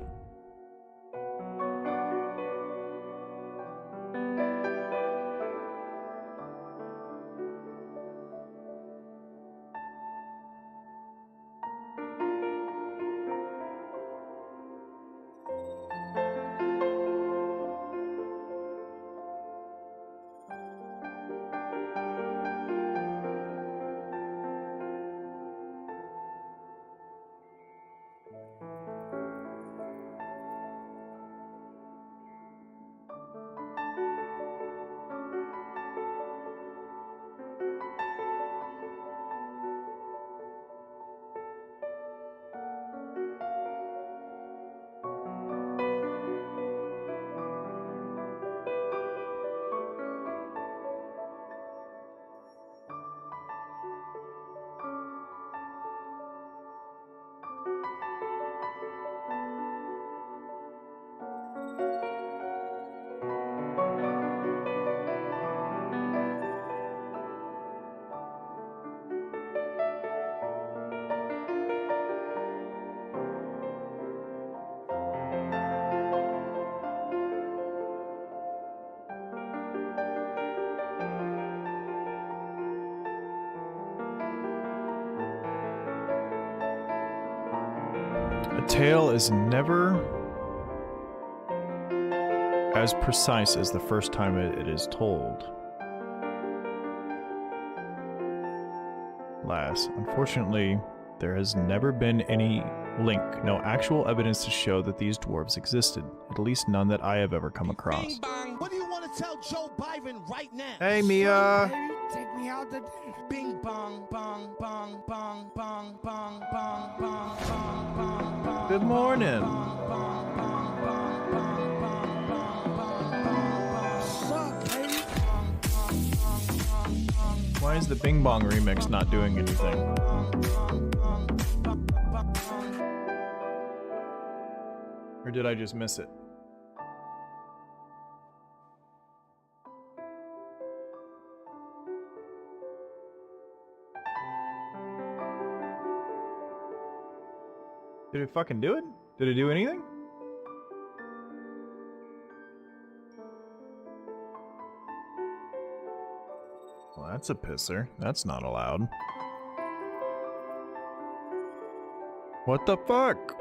A tale is never as precise as the first time it is told. Lass, unfortunately, there has never been any link, no actual evidence to show that these dwarves existed, at least none that I have ever come across. Bing bong. What do you want to tell Joe Biden right now? Hey, Mia! Baby, take me out to dinner. Bing bong bong bong bong bong bong bong bong bong bong bong. Good morning. Why is the Bing Bong remix not doing anything? Or did I just miss it? Did it fucking do it? Did it do anything? Well, that's a pisser. That's not allowed. What the fuck?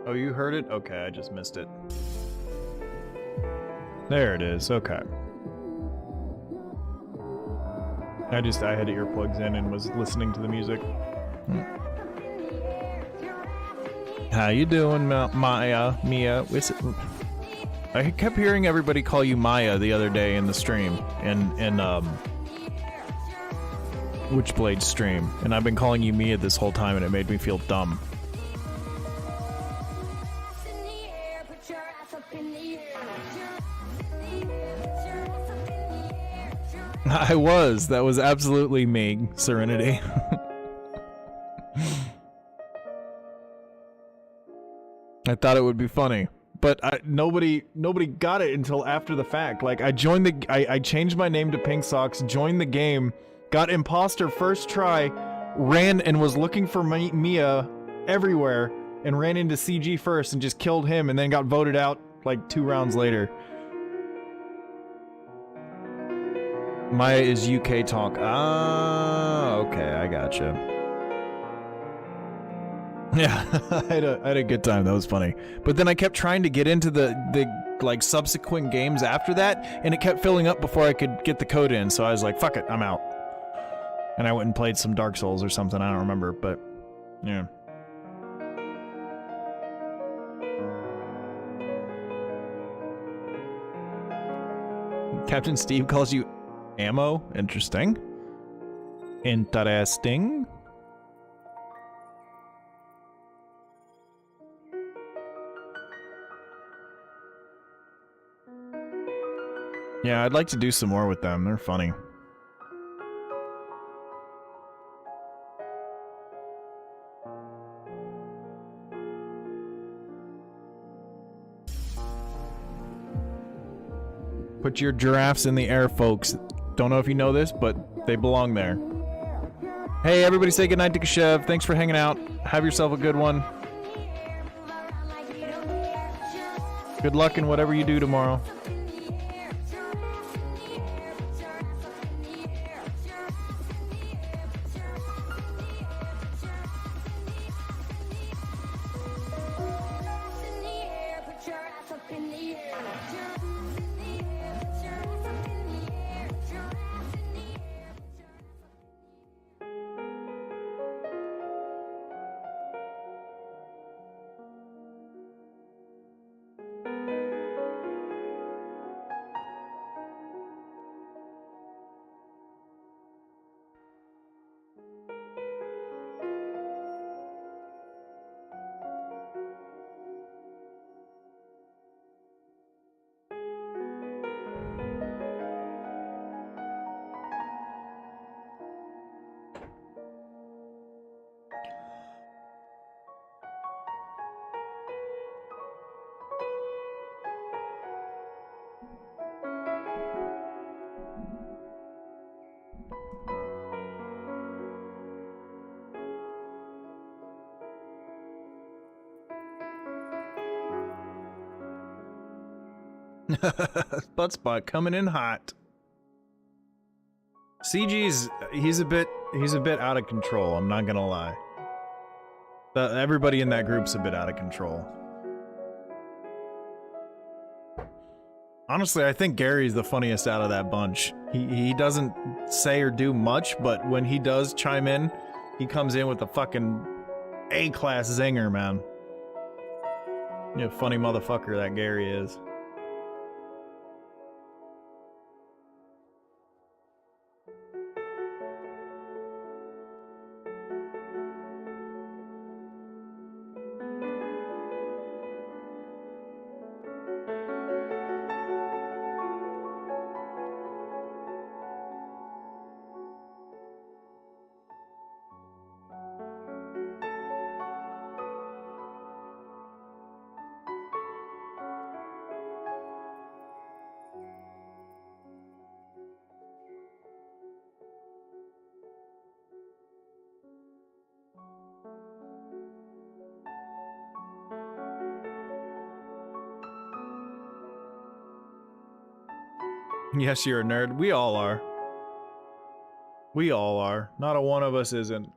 Oh, you heard it? Okay, I just missed it. There it is, okay. I had earplugs in and was listening to the music. How you doing, Mia? I kept hearing everybody call you Maya the other day in the stream, in Witchblade stream, and I've been calling you Mia this whole time, and it made me feel dumb. I was. That was absolutely me, Serenity. I thought it would be funny, but nobody got it until after the fact. Like, I changed my name to Pink Socks, joined the game, got imposter first try, ran and was looking for Mia everywhere, and ran into CG first and just killed him, and then got voted out like 2 rounds later. Maya is UK talk. Ah, okay, I gotcha. Yeah, I had a good time. That was funny. But then I kept trying to get into the like subsequent games after that, and it kept filling up before I could get the code in. So I was like, "Fuck it, I'm out." And I went and played some Dark Souls or something. I don't remember, but yeah. Captain Steve calls you ammo. Interesting. Interesting. Yeah, I'd like to do some more with them. They're funny. Put your giraffes in the air, folks. Don't know if you know this, but they belong there. Hey, everybody say goodnight to Kashev. Thanks for hanging out. Have yourself a good one. Good luck in whatever you do tomorrow. Butt spot coming in hot. CG's he's a bit out of control, I'm not gonna lie. Everybody in that group's a bit out of control. Honestly, I think Gary's the funniest out of that bunch. He doesn't say or do much, but when he does chime in, he comes in with a fucking A-class zinger, man. You know, funny motherfucker that Gary is. Yes, you're a nerd. We all are. We all are. Not a one of us isn't.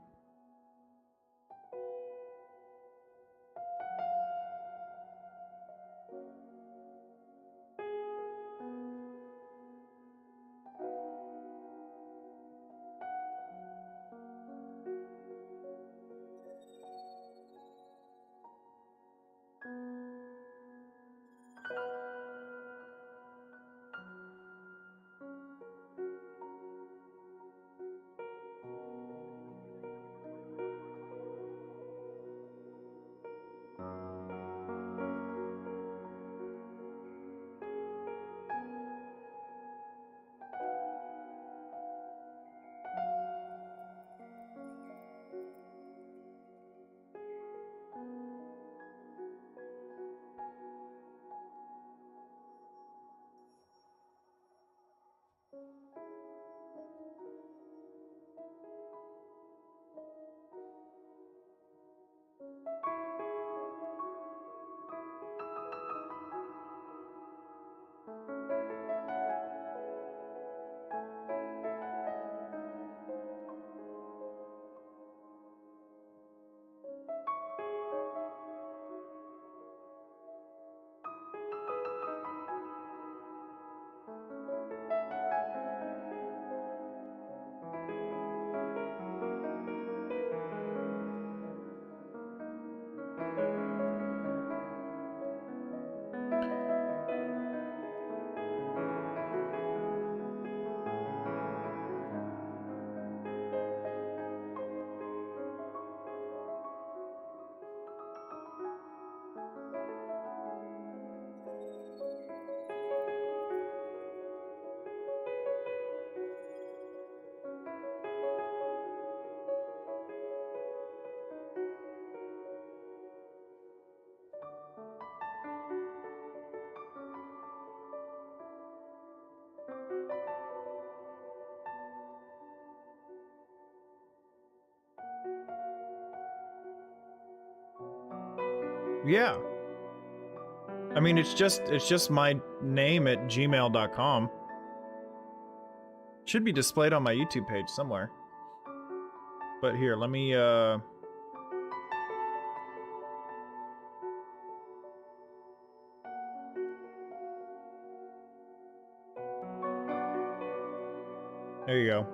Yeah. I mean, it's just my name at gmail.com. Should be displayed on my YouTube page somewhere. But here, let me there you go.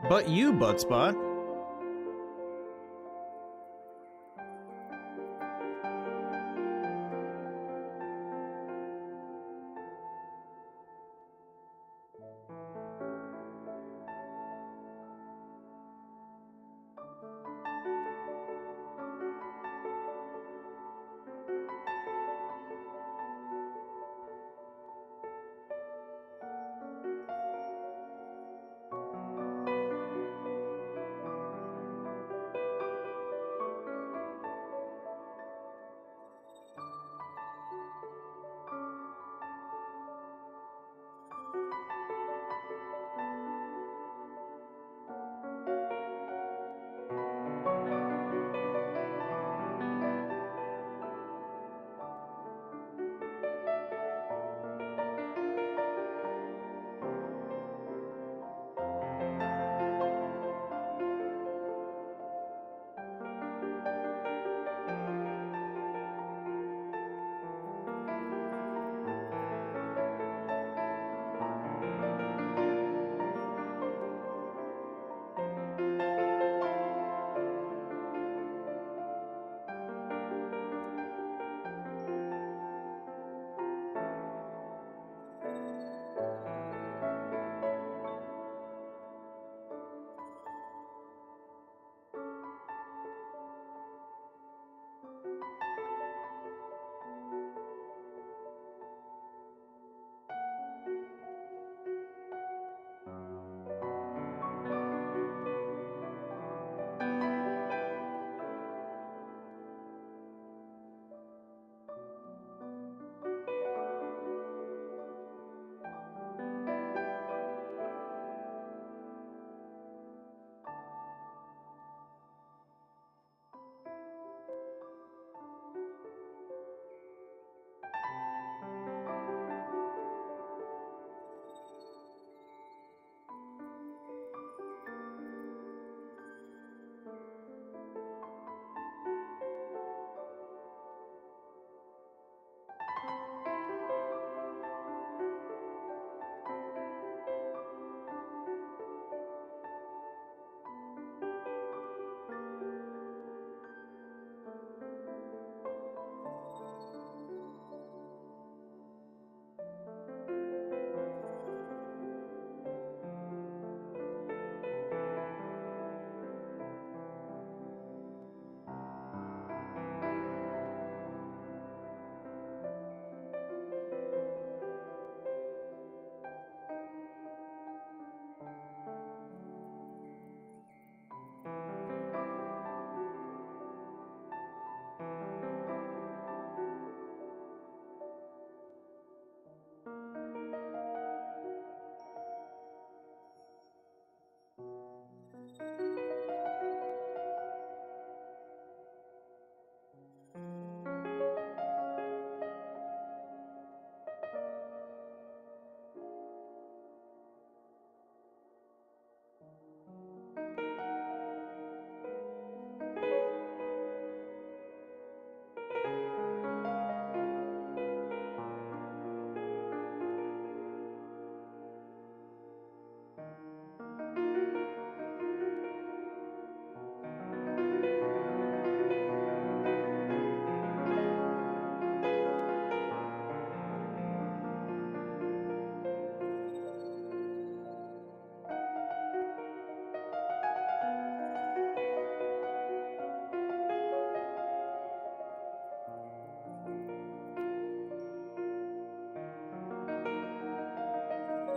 But you, Buttspot.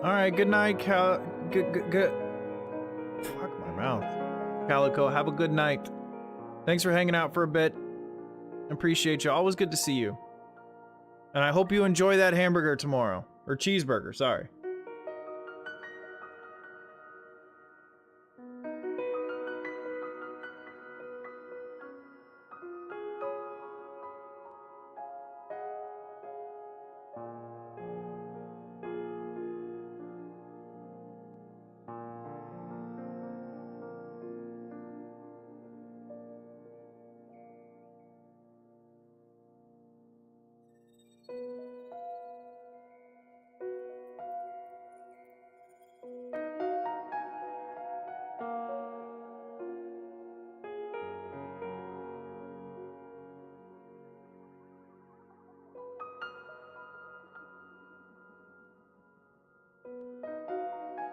All right, good night, good. Fuck my mouth. Calico, have a good night. Thanks for hanging out for a bit. Appreciate you. Always good to see you. And I hope you enjoy that hamburger tomorrow. Or cheeseburger, sorry.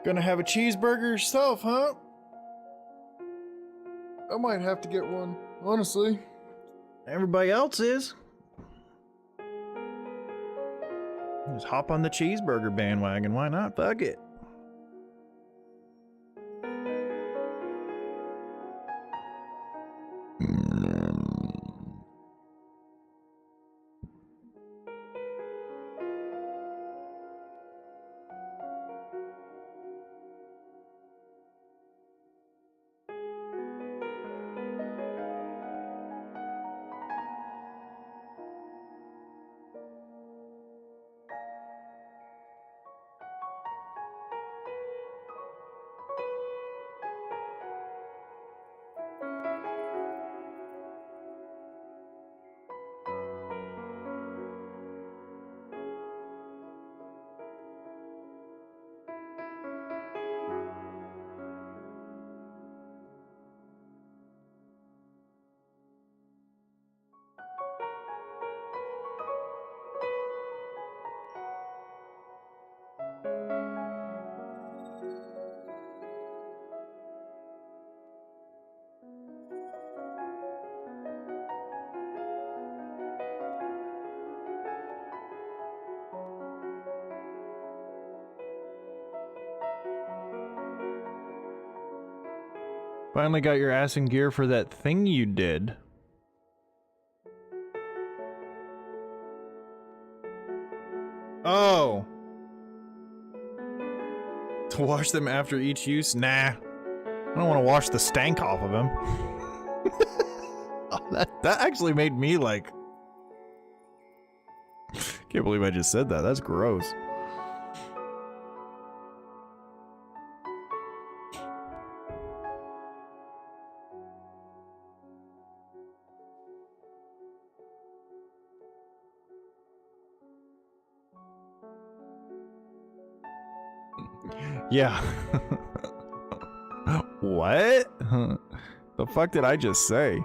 Gonna have a cheeseburger yourself, huh? I might have to get one, honestly. Everybody else is. Just hop on the cheeseburger bandwagon, why not? Fuck it. Finally got your ass in gear for that thing you did. Oh. To wash them after each use? Nah. I don't want to wash the stank off of him. Oh, that actually made me like... Can't believe I just said that. That's gross. Yeah. What? The fuck did I just say?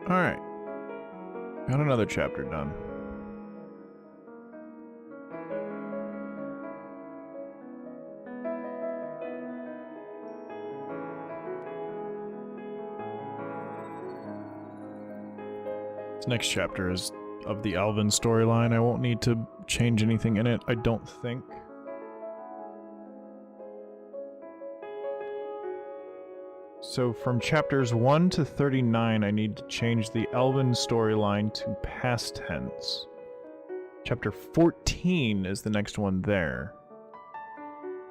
Alright. Got another chapter done. This next chapter is of the Alvin storyline. I won't need to change anything in it, I don't think. So from chapters 1 to 39, I need to change the Alvin storyline to past tense. Chapter 14 is the next one there.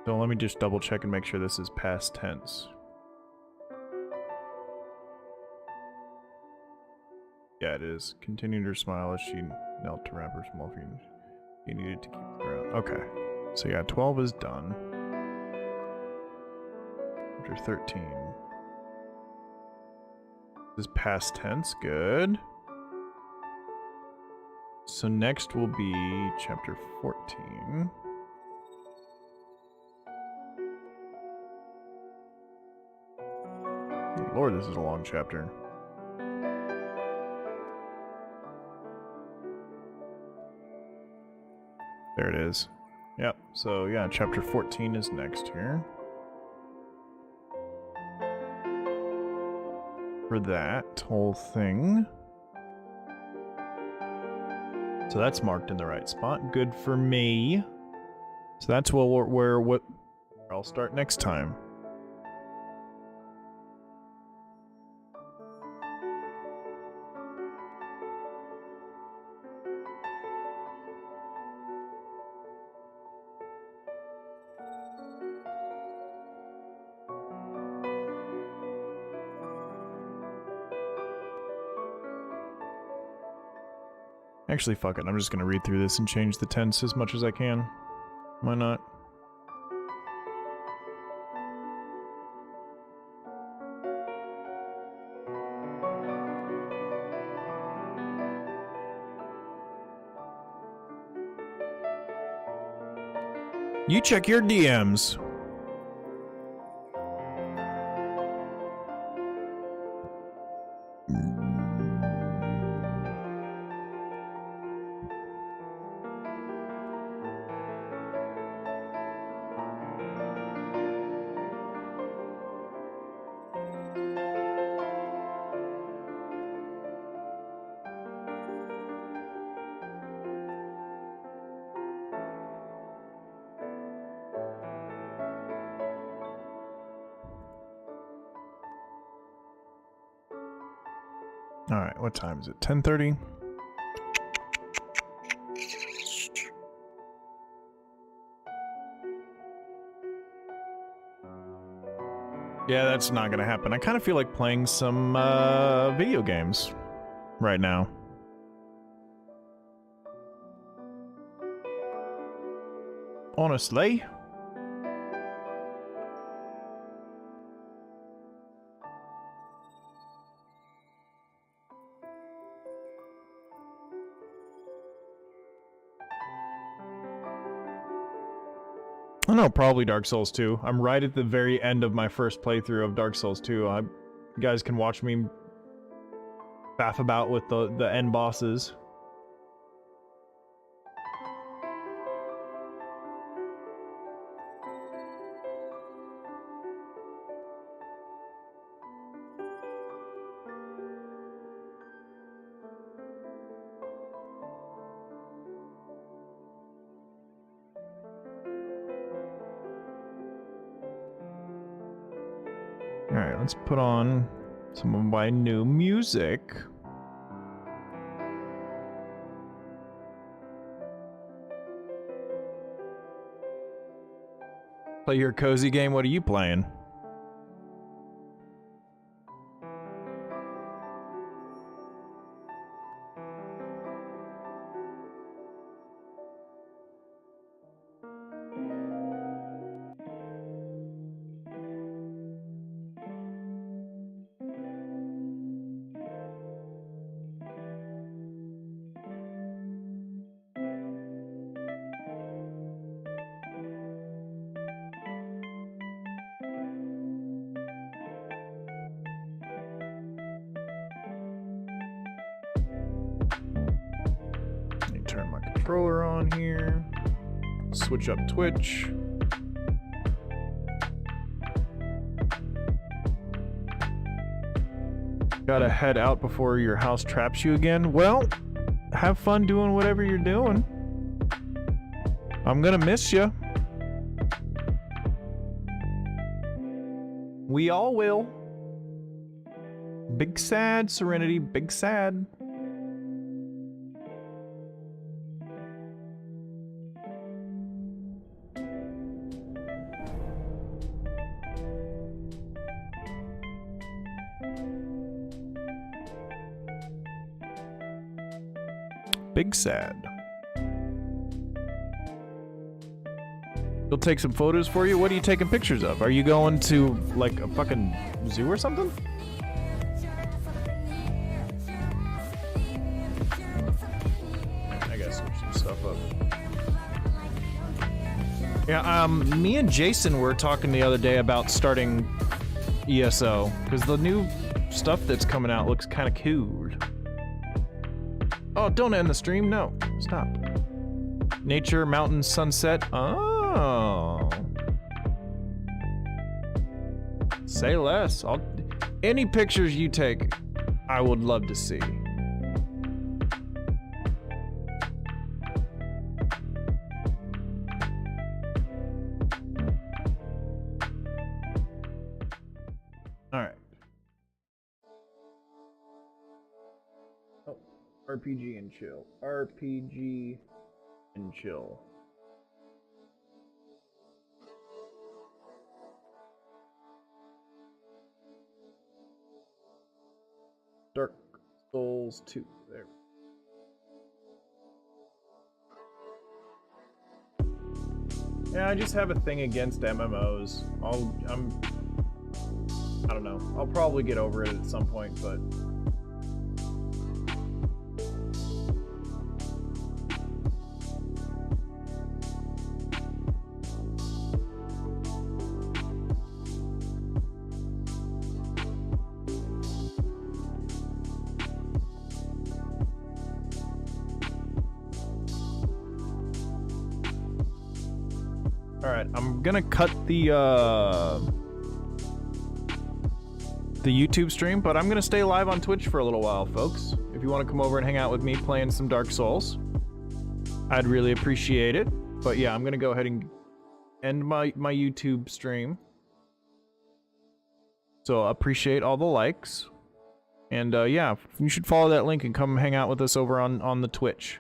So let me just double check and make sure this is past tense. Yeah, it is. Continued her smile as she knelt to wrap her small feet. She needed to keep the ground. Okay. So yeah, 12 is done. Chapter 13. This is past tense. Good. So next will be chapter 14. Lord, this is a long chapter. There it is. Yep, so yeah, chapter 14 is next here. For that whole thing. So that's marked in the right spot. Good for me. So that's where I'll start next time. Actually, fuck it. I'm just gonna read through this and change the tense as much as I can. Why not? You check your DMs. Alright, what time is it? 10:30? Yeah, that's not gonna happen. I kind of feel like playing some video games right now. Honestly. I know, probably Dark Souls 2. I'm right at the very end of my first playthrough of Dark Souls 2. You guys can watch me faff about with the end bosses. Alright, let's put on some of my new music. Play your cozy game, what are you playing? Turn my controller on here. Switch up Twitch. Gotta head out before your house traps you again. Well, have fun doing whatever you're doing. I'm gonna miss you. We all will. Big sad, Serenity. Big sad. Big sad. He'll take some photos for you. What are you taking pictures of? Are you going to, like, a fucking zoo or something? I gotta switch some stuff up. Yeah, me and Jason were talking the other day about starting ESO, because the new stuff that's coming out looks kind of cool. Oh, don't end the stream. No, stop. Nature, mountains, sunset. Oh. Say less. Any pictures you take, I would love to see. All right. Oh, RPG and chill. RPG and chill. Dark Souls 2. There. Yeah, I just have a thing against MMOs. I don't know. I'll probably get over it at some point, but alright, I'm gonna cut the YouTube stream, but I'm gonna stay live on Twitch for a little while, folks. If you want to come over and hang out with me playing some Dark Souls, I'd really appreciate it. But yeah, I'm gonna go ahead and end my YouTube stream. So appreciate all the likes. And yeah, you should follow that link and come hang out with us over on the Twitch.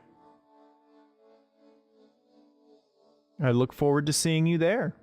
I look forward to seeing you there.